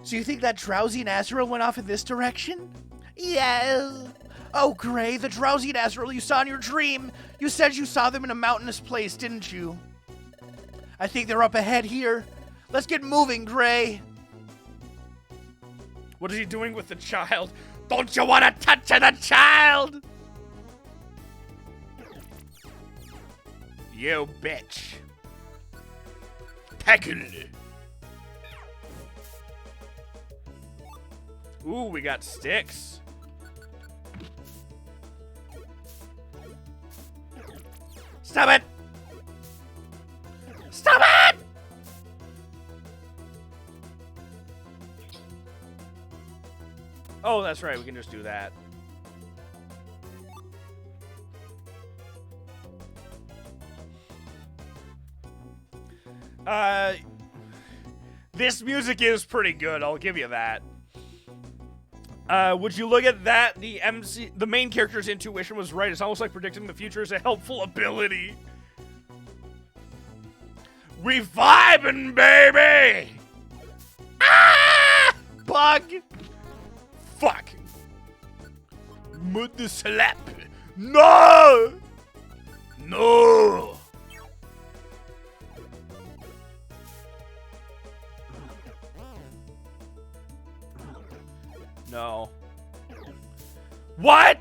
So you think that Drowsy and Azrael went off in this direction? Yes. Oh, Ghrei, the Drowsy and Azrael you saw in your dream. You said you saw them in a mountainous place, didn't you? I think they're up ahead here. Let's get moving, Ghrei. What is he doing with the child? Don't you want to touch the child? You bitch. Tackle. Ooh, we got sticks. Stop it! Stop it! Oh, that's right. We can just do that. This music is pretty good. I'll give you that. Would you look at that? The main character's intuition was right. It's almost like predicting the future is a helpful ability. We vibing, baby! Ah! Bug! Fuck! Mud slap! No! No! No. What?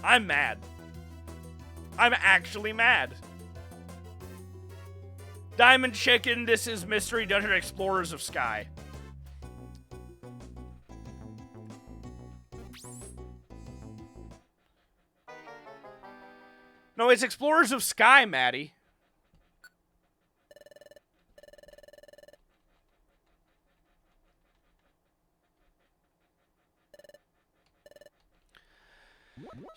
I'm mad. I'm actually mad. Diamond Chicken, this is Mystery Dungeon Explorers of Sky. No, it's Explorers of Sky, Maddie.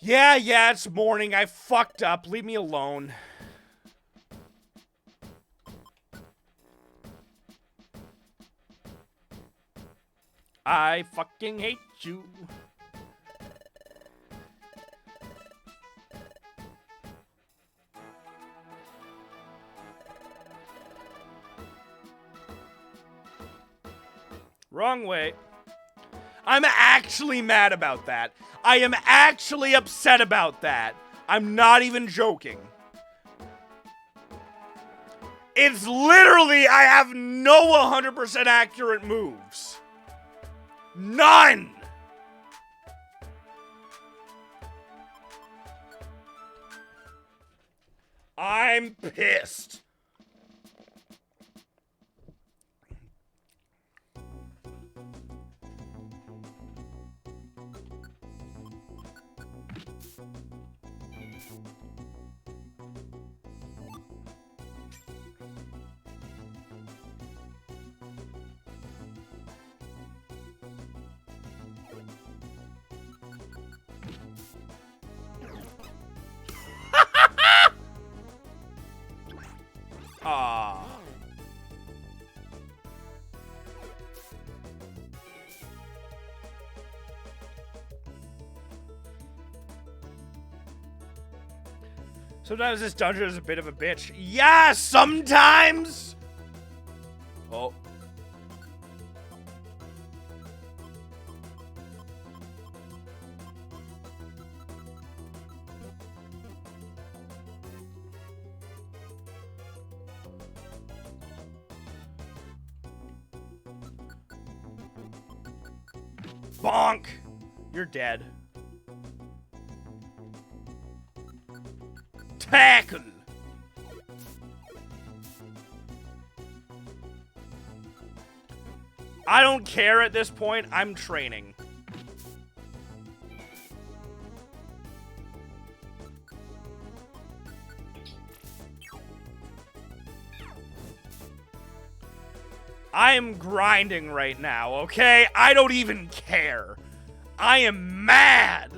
Yeah, it's morning. I fucked up. Leave me alone. I fucking hate you. Wrong way. I'm actually mad about that. I am actually upset about that. I'm not even joking. It's literally, I have no 100% accurate moves. None! I'm pissed. Ah. Sometimes this dungeon is a bit of a bitch. Yeah, sometimes! Oh. Bonk! You're dead. Tackle! I don't care at this point. I'm training. I am grinding right now, okay? I don't even care. I am mad.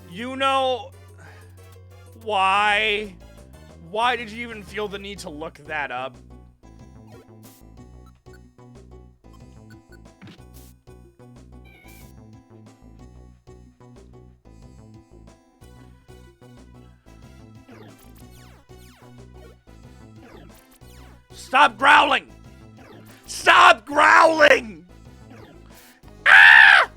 You know why? Why did you even feel the need to look that up? Stop growling! Stop growling! Ah!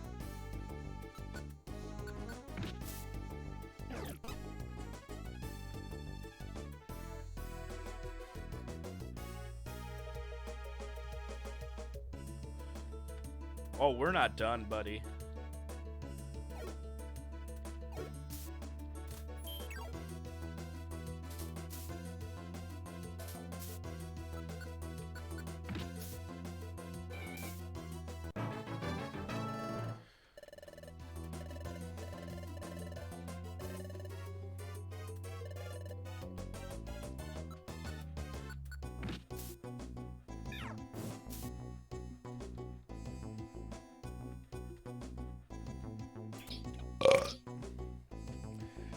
Oh, we're not done, buddy.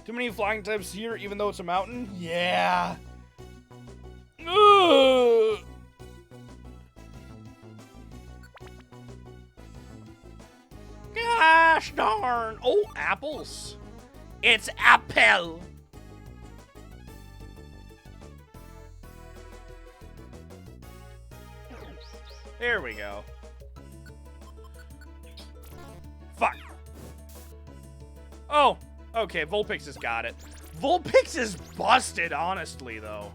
Too many flying types here, even though it's a mountain? Yeah. Ugh. Gosh darn. Oh, apples. It's apple. There we go. Fuck. Oh. Okay, Vulpix has got it. Vulpix is busted, honestly, though.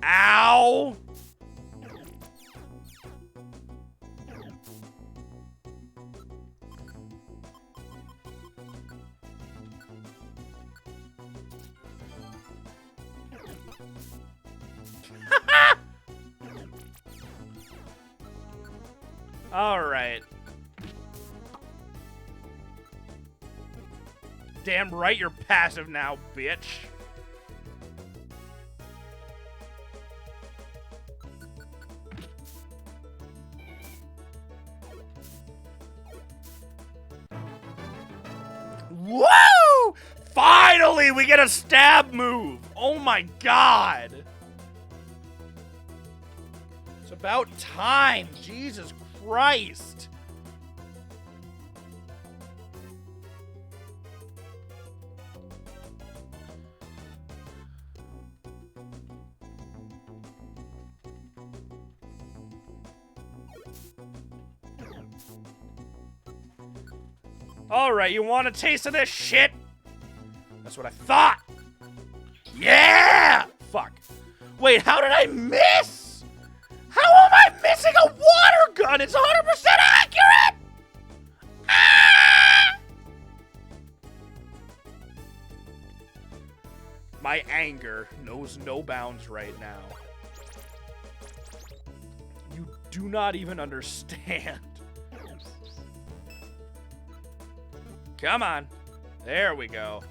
Ow! All right. Damn right you're passive now, bitch. Woo! Finally, we get a stab move. Oh my god. It's about time. Jesus Christ. All right, you want a taste of this shit? That's what I thought. Yeah! Fuck. Wait, how did I miss? How am I missing a water gun? It's 100% accurate! Ah! My anger knows no bounds right now. You do not even understand. Come on. There we go.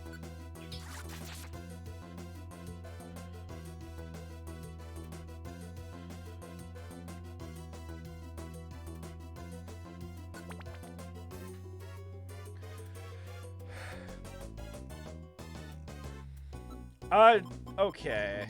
Okay.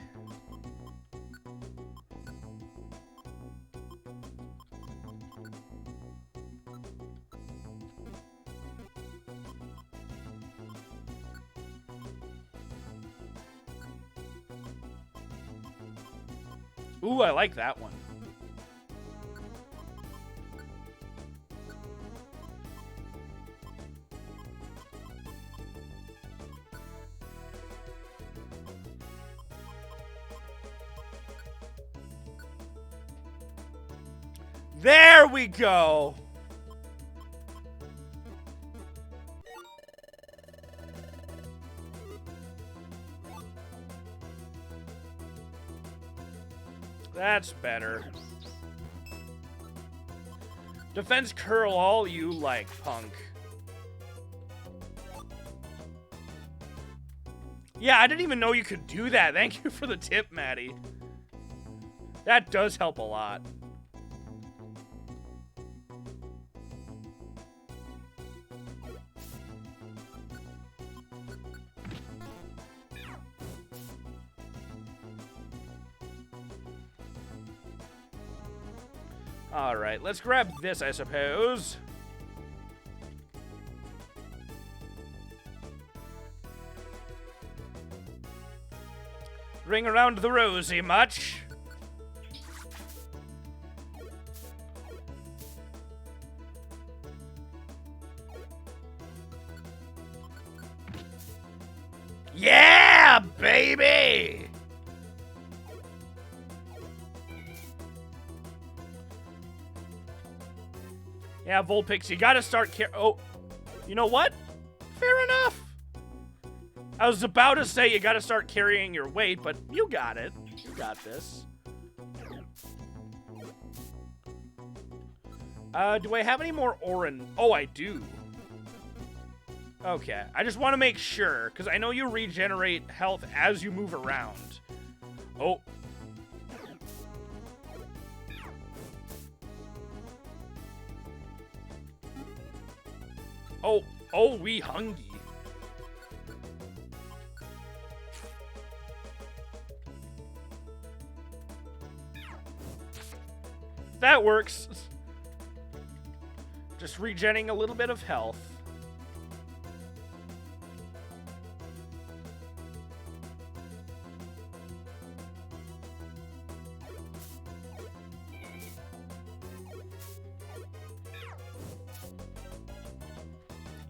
Ooh, I like that one. There we go. That's better. Defense curl all you like, punk. Yeah, I didn't even know you could do that. Thank you for the tip, Maddie. That does help a lot. Alright, let's grab this, I suppose. Ring around the rosy much? Yeah, baby! Yeah, Vulpix, you gotta start oh, you know what? Fair enough. I was about to say you gotta start carrying your weight, but you got it. You got this. Do I have any more Orin? Oh, I do. Okay, I just want to make sure, because I know you regenerate health as you move around. Oh. Oh, we hungry. That works. Just regenerating a little bit of health.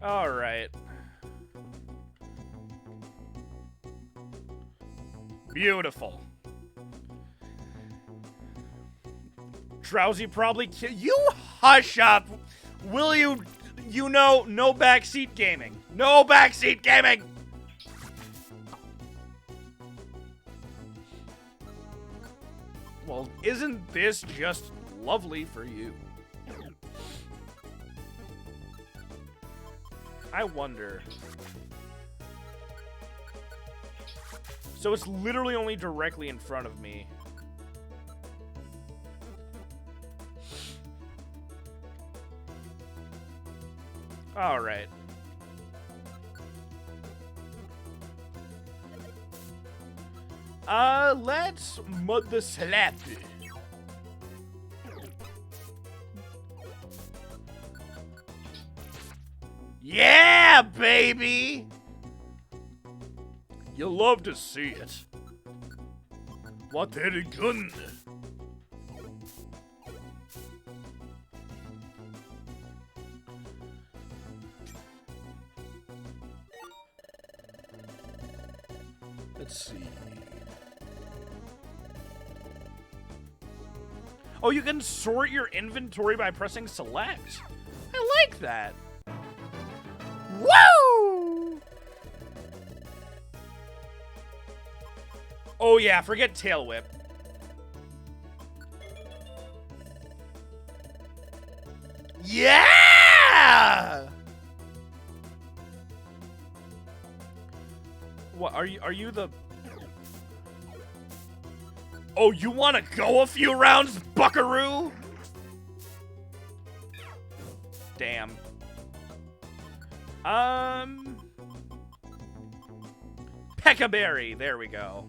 All right. Beautiful. Drowsy probably you hush up. Will you? You know, no backseat gaming. No backseat gaming. Well, isn't this just lovely for you? I wonder. So it's literally only directly in front of me. All right. Let's mud the slap. Yeah, baby! You'll love to see it. What a gun! Let's see. Oh, you can sort your inventory by pressing select. I like that. Woo! Oh yeah, forget Tail Whip. Yeah! What are you the? Oh, you want to go a few rounds, buckaroo? Damn. Peckaberry. There we go.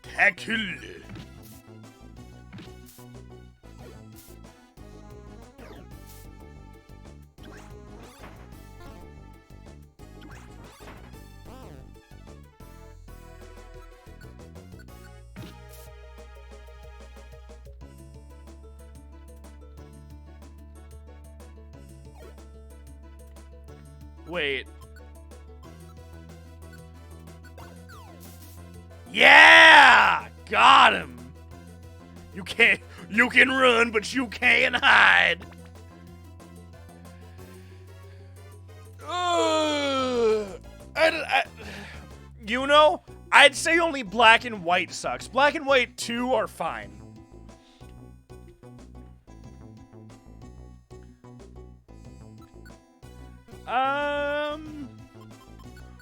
Tackle. Wait. Yeah! Got him! You can run, but you can't hide. You know, I'd say only black and white sucks. Black and white 2 are fine.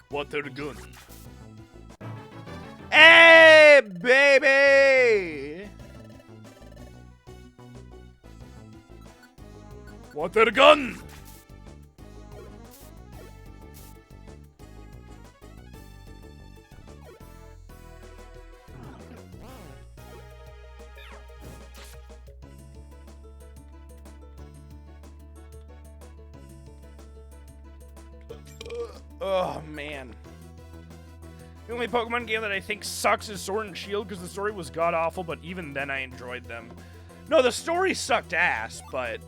Water gun. Hey, baby! Water gun! Oh, man. The only Pokemon game that I think sucks is Sword and Shield because the story was god-awful, but even then I enjoyed them. No, the story sucked ass, but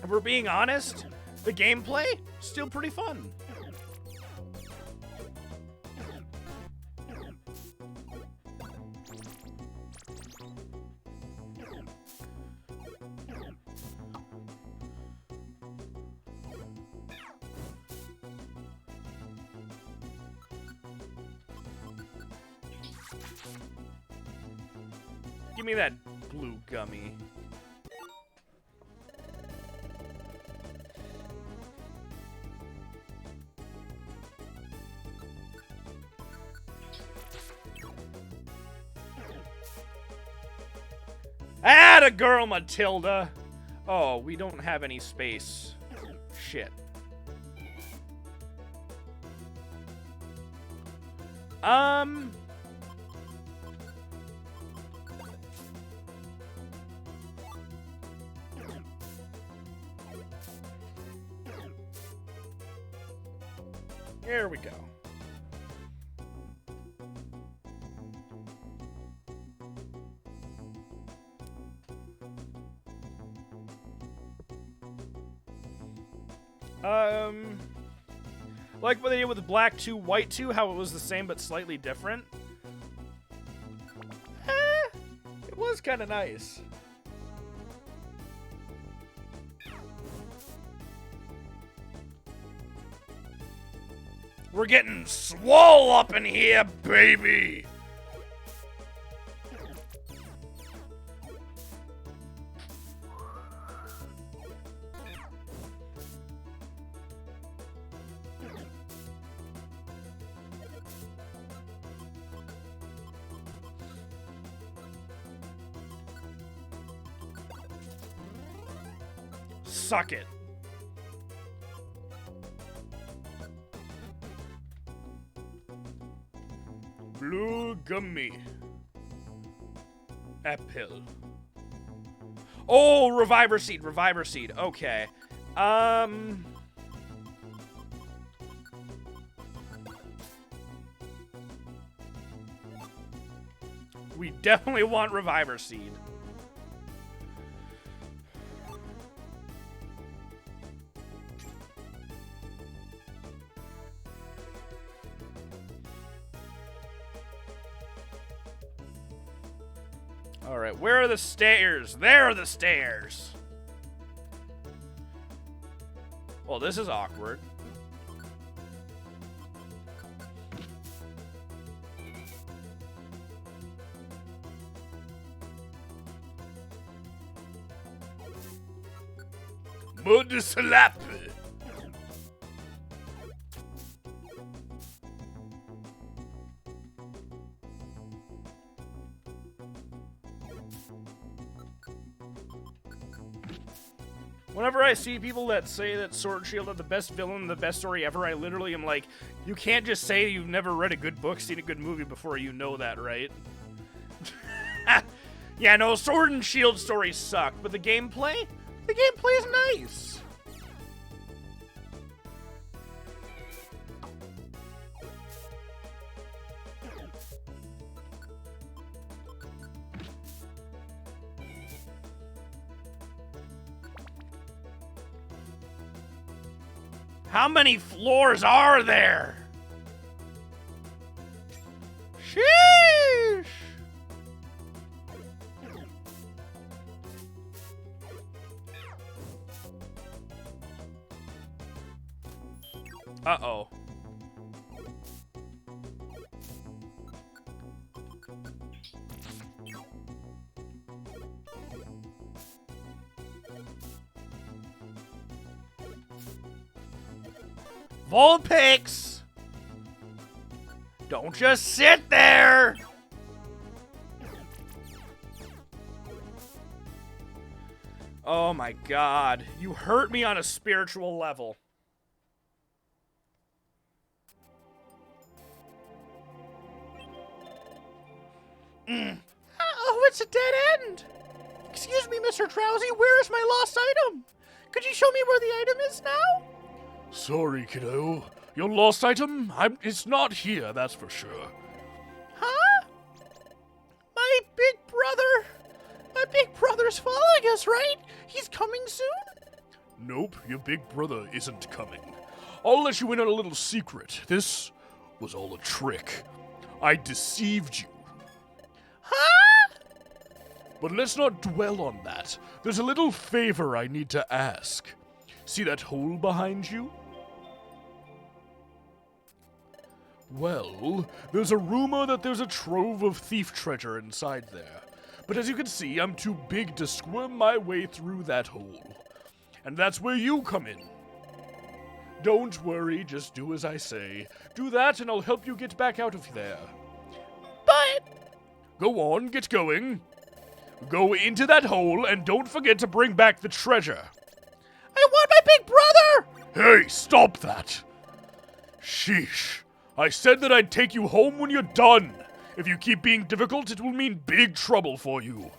if we're being honest, the gameplay, still pretty fun. Give me that blue gummy. Atta girl, Matilda! Oh, we don't have any space. Shit. There we go. Like what they did with black 2, white 2, how it was the same but slightly different. It was kind of nice. We're getting swole up in here, baby! Suck it. Blue gummy. Apple. Oh, reviver seed, reviver seed. Okay. We definitely want reviver seed. Alright, where are the stairs? There are the stairs! Well, this is awkward. Mud slap! Whenever I see people that say that Sword and Shield are the best villain, the best story ever, I literally am like, you can't just say you've never read a good book, seen a good movie before you know that, right? Yeah, no, Sword and Shield stories suck, but the gameplay is nice. How many floors are there? Sheesh! Uh-oh. Vulpix! Don't just sit there! Oh my god. You hurt me on a spiritual level. Oh, it's a dead end. Excuse me, Mr. Drowsy, where is my lost item? Could you show me where the item is now? Sorry, kiddo. Your lost item? It's not here, that's for sure. Huh? My big brother. My big brother's following us, right? He's coming soon? Nope, your big brother isn't coming. I'll let you in on a little secret. This was all a trick. I deceived you. Huh? But let's not dwell on that. There's a little favor I need to ask. See that hole behind you? Well, there's a rumor that there's a trove of thief treasure inside there. But as you can see, I'm too big to squirm my way through that hole. And that's where you come in. Don't worry, just do as I say. Do that and I'll help you get back out of there. But... Go on, get going. Go into that hole and don't forget to bring back the treasure. I want my big brother! Hey, stop that! Sheesh. I said that I'd take you home when you're done. If you keep being difficult, it will mean big trouble for you.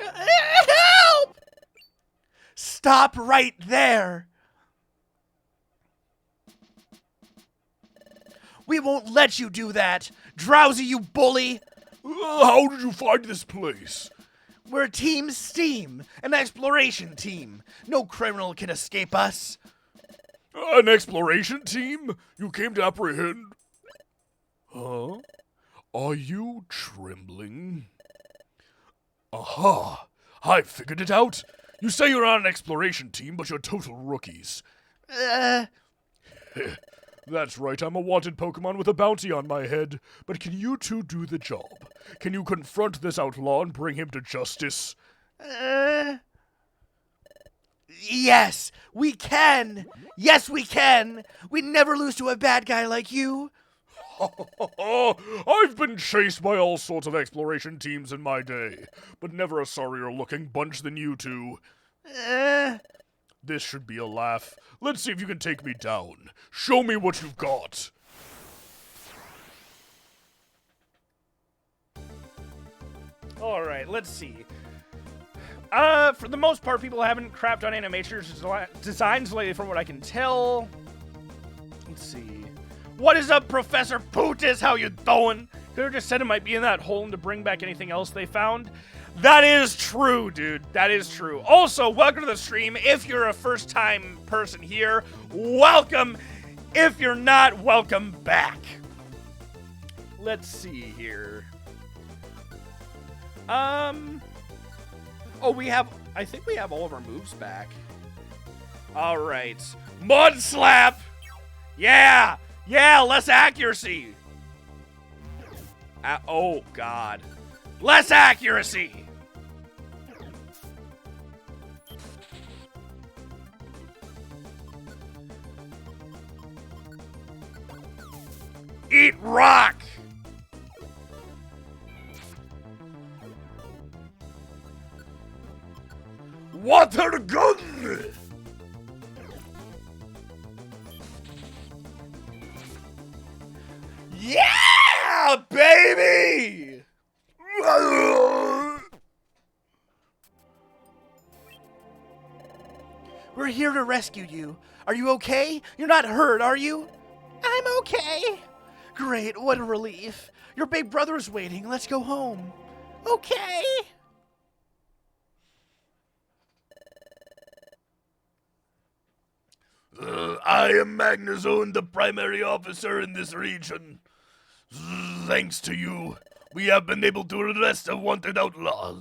Help! Stop right there! We won't let you do that! Drowsy, you bully! How did you find this place? We're Team Steam, an exploration team. No criminal can escape us. An exploration team? You came to apprehend... Huh? Are you trembling? Aha! I figured it out! You say you're on an exploration team, but you're total rookies. That's right, I'm a wanted Pokemon with a bounty on my head. But can you two do the job? Can you confront this outlaw and bring him to justice? Yes, we can! Yes, we can! We never lose to a bad guy like you. I've been chased by all sorts of exploration teams in my day, but never a sorrier looking bunch than you two. This should be a laugh. Let's see if you can take me down. Show me what you've got. Alright, let's see. For the most part, people haven't crapped on Animator's designs lately, from what I can tell. Let's see. What is up, Professor Pootis? How you doing? Could have just said it might be in that hole and to bring back anything else they found. That is true, dude. That is true. Also, welcome to the stream. If you're a first-time person here, welcome. If you're not, welcome back. Let's see here. Oh, I think we have all of our moves back. All right. Mud Slap! Yeah! Yeah, less accuracy! Oh, God. Less accuracy! Eat rock! Water gun! Yeah, baby! We're here to rescue you. Are you okay? You're not hurt, are you? I'm okay. Great, what a relief. Your big brother's waiting. Let's go home. Okay. I am Magnazone, the primary officer in this region. Thanks to you, we have been able to arrest a wanted outlaw.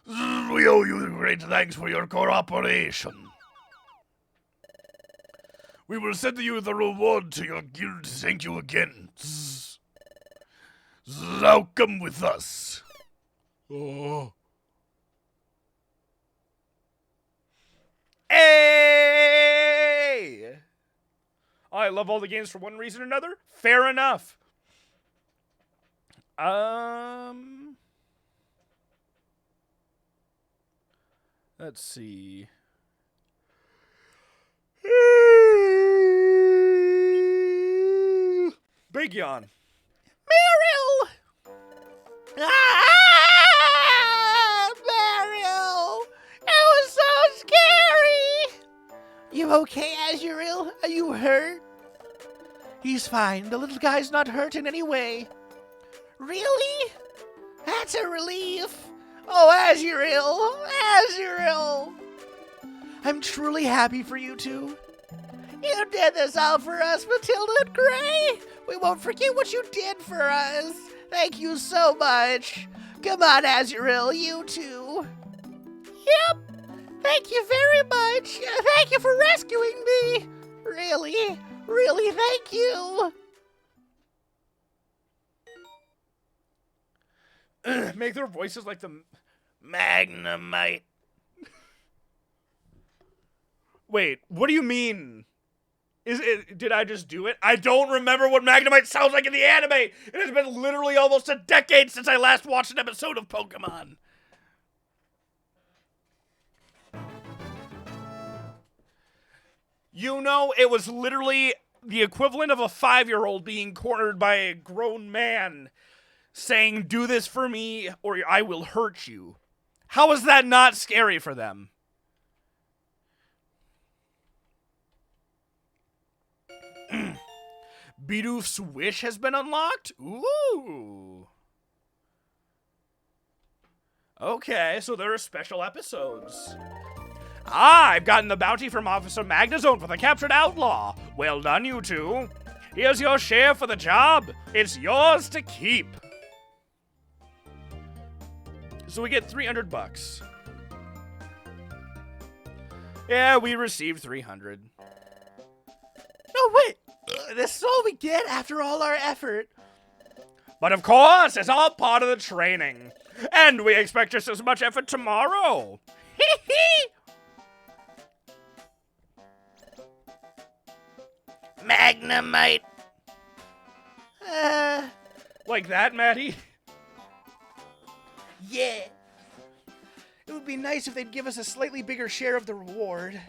We owe you great thanks for your cooperation. We will send you the reward to your guild. Thank you again. Now come with us. Oh. Hey! I love all the games for one reason or another. Fair enough. Let's see. Big yawn. Meryl! Ah! Meryl! It was so scary! You okay, Azuriel? Are you hurt? He's fine. The little guy's not hurt in any way. Really? That's a relief. Oh, Azuriel! Azuriel! I'm truly happy for you two. You did this all for us, Matilda and Ghrei. We won't forget what you did for us. Thank you so much. Come on, Azuriel, you too. Yep. Thank you very much. Thank you for rescuing me. Really, really, thank you. Make their voices like the Magnemite. Wait, what do you mean? Did I just do it? I don't remember what Magnemite sounds like in the anime. It has been literally almost a decade since I last watched an episode of Pokemon. You know, it was literally the equivalent of a 5-year-old being cornered by a grown man saying, "Do this for me or I will hurt you." How is that not scary for them? Bidoof's wish has been unlocked? Ooh. Okay, so there are special episodes. I've gotten the bounty from Officer Magnazone for the captured outlaw. Well done, you two. Here's your share for the job. It's yours to keep. So we get $300. Yeah, we received 300. No, wait. This is all we get after all our effort. But of course, it's all part of the training. And we expect just as much effort tomorrow. Hee hee! Magnemite. Like that, Maddie? Yeah. It would be nice if they'd give us a slightly bigger share of the reward.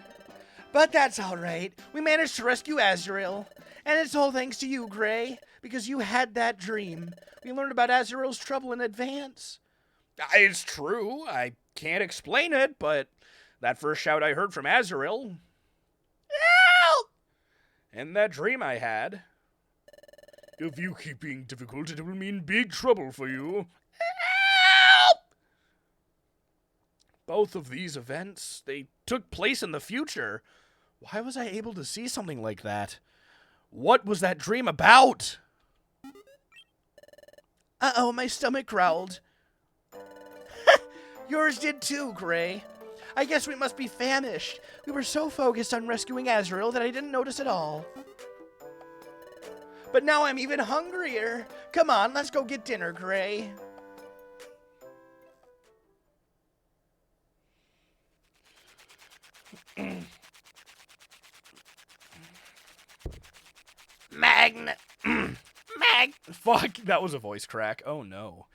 But that's all right. We managed to rescue Azuriel. And it's all thanks to you, Ghrei, because you had that dream. We learned about Azuriel's trouble in advance. It's true. I can't explain it, but that first shout I heard from Azuriel. Help! And that dream I had. If you keep being difficult, it will mean big trouble for you. Help! Both of these events, they took place in the future. Why was I able to see something like that? What was that dream about? Uh-oh, my stomach growled. Yours did too, Ghrei. I guess we must be famished. We were so focused on rescuing Azuriel that I didn't notice at all. But now I'm even hungrier. Come on, let's go get dinner, Ghrei. Fuck, that was a voice crack. Oh no.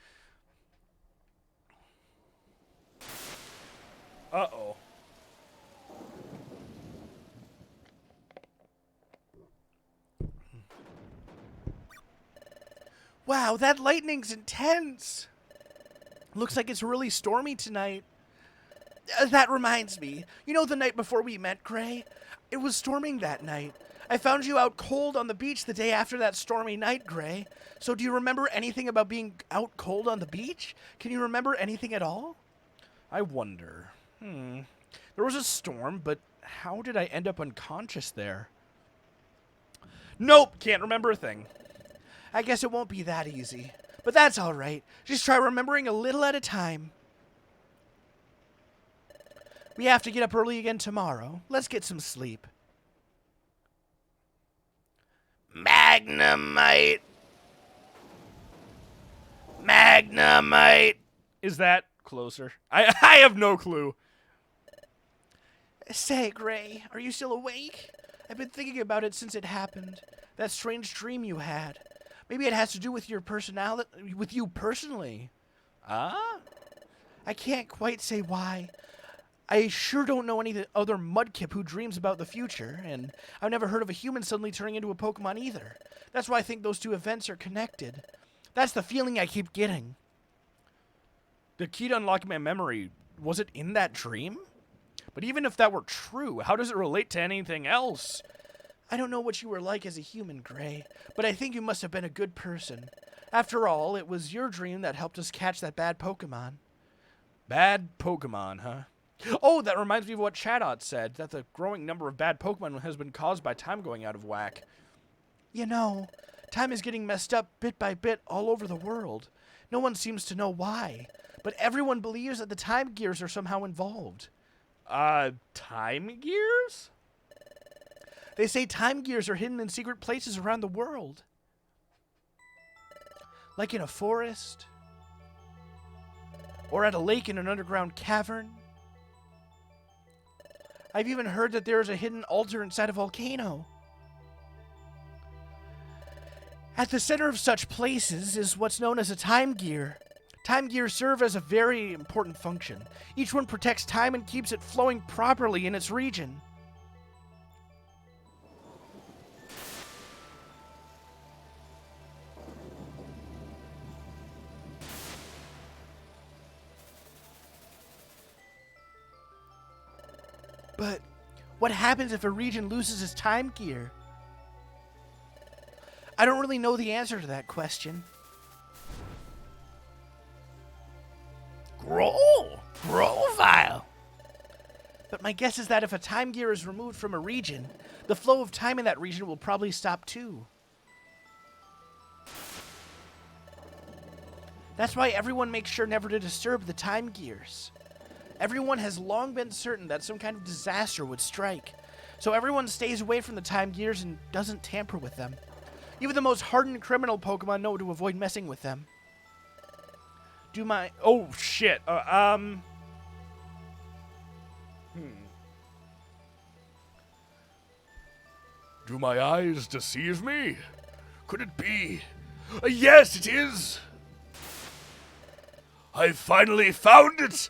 Uh-oh. Wow, that lightning's intense. Looks like it's really stormy tonight. That reminds me. You know the night before we met, Ghrei? It was storming that night. I found you out cold on the beach the day after that stormy night, Ghrei. So do you remember anything about being out cold on the beach? Can you remember anything at all? I wonder. There was a storm, but how did I end up unconscious there? Nope, can't remember a thing. I guess it won't be that easy. But that's all right. Just try remembering a little at a time. We have to get up early again tomorrow. Let's get some sleep. Magnemite. Magnemite. Is that closer? I have no clue. Say, Ghrei, are you still awake? I've been thinking about it since it happened. That strange dream you had. Maybe it has to do with your personality, with you personally. Ah? I can't quite say why. I sure don't know any other mudkip who dreams about the future, and I've never heard of a human suddenly turning into a Pokemon either. That's why I think those two events are connected. That's the feeling I keep getting. The key to unlocking my memory, was it in that dream? But even if that were true, how does it relate to anything else? I don't know what you were like as a human, Ghrei, but I think you must have been a good person. After all, it was your dream that helped us catch that bad Pokemon. Bad Pokemon, huh? Oh, that reminds me of what Chadot said, that the growing number of bad Pokemon has been caused by time going out of whack. You know, time is getting messed up bit by bit all over the world. No one seems to know why, but everyone believes that the time gears are somehow involved. Time gears? They say time gears are hidden in secret places around the world. Like in a forest, or at a lake in an underground cavern. I've even heard that there is a hidden altar inside a volcano. At the center of such places is what's known as a time gear. Time gears serve as a very important function. Each one protects time and keeps it flowing properly in its region. But what happens if a region loses its time gear? I don't really know the answer to that question. Grovile. But my guess is that if a time gear is removed from a region, the flow of time in that region will probably stop too. That's why everyone makes sure never to disturb the time gears. Everyone has long been certain that some kind of disaster would strike, so everyone stays away from the time gears and doesn't tamper with them. Even the most hardened criminal Pokemon know to avoid messing with them. Oh, shit. Do my eyes deceive me? Could it be? Yes, it is! I finally found it!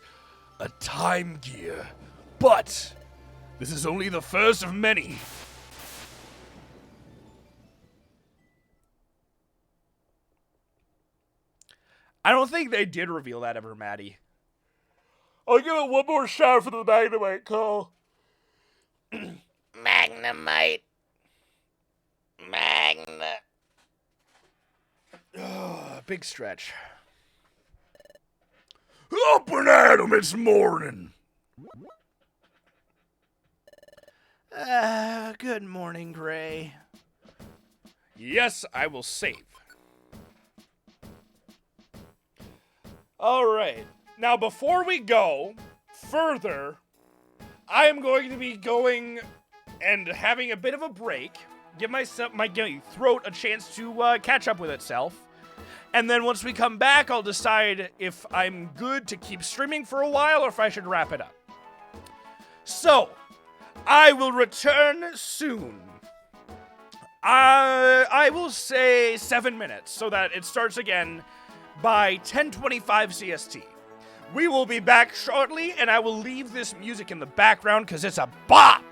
A time gear. But this is only the first of many. I don't think they did reveal that ever, Maddie. I'll give it one more shot for the Magnemite call. Magnemite. Big stretch. Up and at 'em, it's morning. Good morning, Ghrei. Yes, I will save. All right. Now, before we go further, I am going to be going and having a bit of a break. Give my throat a chance to catch up with itself. And then once we come back, I'll decide if I'm good to keep streaming for a while or if I should wrap it up. So, I will return soon. I will say 7 minutes so that it starts again by 10:25 CST. We will be back shortly, and I will leave this music in the background because it's a bop!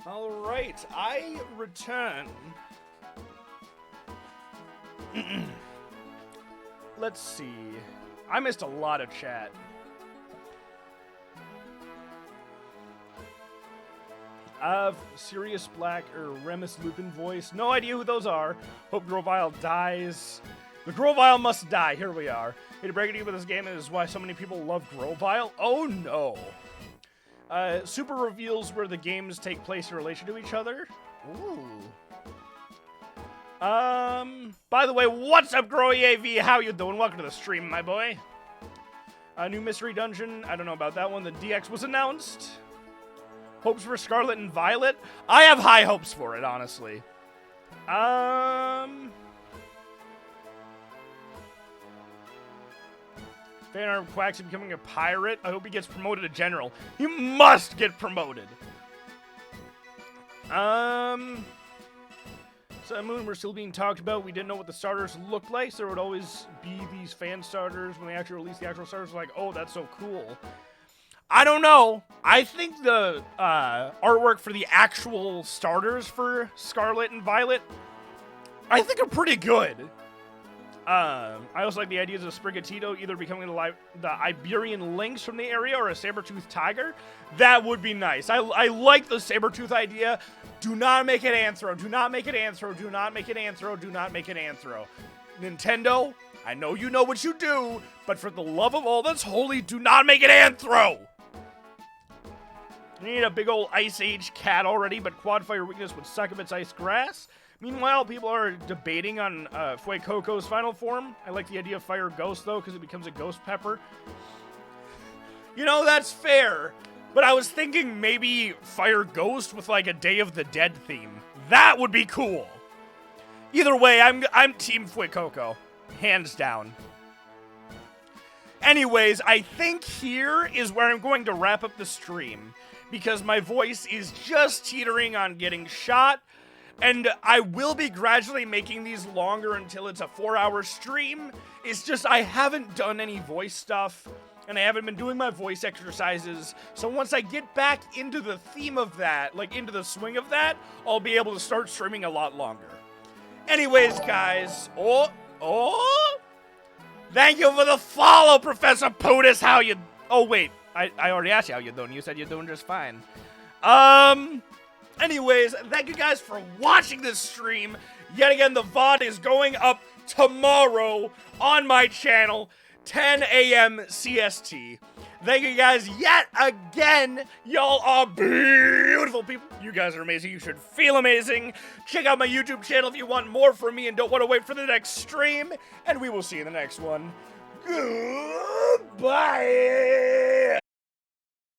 Alright, I return. Let's see. I missed a lot of chat. Sirius Black or Remus Lupin voice. No idea who those are. Hope Grovile dies. The Grovile must die. Here we are. Hate to break it to you, but this game is why so many people love Grovile. Oh no. Super reveals where the games take place in relation to each other. Ooh. By the way, what's up, Ghrei AV? How you doing? Welcome to the stream, my boy. A new mystery dungeon. I don't know about that one. The DX was announced. Hopes for Scarlet and Violet. I have high hopes for it, honestly. Fan art of Quaxly becoming a pirate. I hope he gets promoted to general. He must get promoted. Sun Moon were still being talked about. We didn't know what the starters looked like, so there would always be these fan starters. When they actually released the actual starters, like, oh, that's so cool. I don't know. I think the artwork for the actual starters for Scarlet and Violet, I think are pretty good. I also like the ideas of Sprigatito either becoming the Iberian lynx from the area or a saber-toothed tiger. That would be nice. I like the saber-tooth idea. Do not make it Anthro. Do not make it Anthro. Do not make it Anthro. Do not make it Anthro. Nintendo, I know you know what you do, but for the love of all that's holy, do not make it Anthro. You need a big old Ice Age cat already, but Quad Fire weakness would suck up its ice grass. Meanwhile, people are debating on Fuecoco's final form. I like the idea of Fire Ghost, though, because it becomes a Ghost Pepper. You know, that's fair. But I was thinking maybe Fire Ghost with, like, a Day of the Dead theme. That would be cool. Either way, I'm Team Fuecoco. Hands down. Anyways, I think here is where I'm going to wrap up the stream, because my voice is just teetering on getting shot, and I will be gradually making these longer until it's a 4-hour stream. It's just I haven't done any voice stuff, and I haven't been doing my voice exercises, so once I get back into the theme of that, like into the swing of that, I'll be able to start streaming a lot longer. Anyways, guys, thank you for the follow, Professor Putis. How you... Oh, wait. I already asked you how you're doing. You said you're doing just fine. Anyways, thank you guys for watching this stream. Yet again, the VOD is going up tomorrow on my channel, 10 a.m. CST. Thank you guys yet again. Y'all are beautiful people. You guys are amazing. You should feel amazing. Check out my YouTube channel if you want more from me and don't want to wait for the next stream. And we will see you in the next one. Goodbye.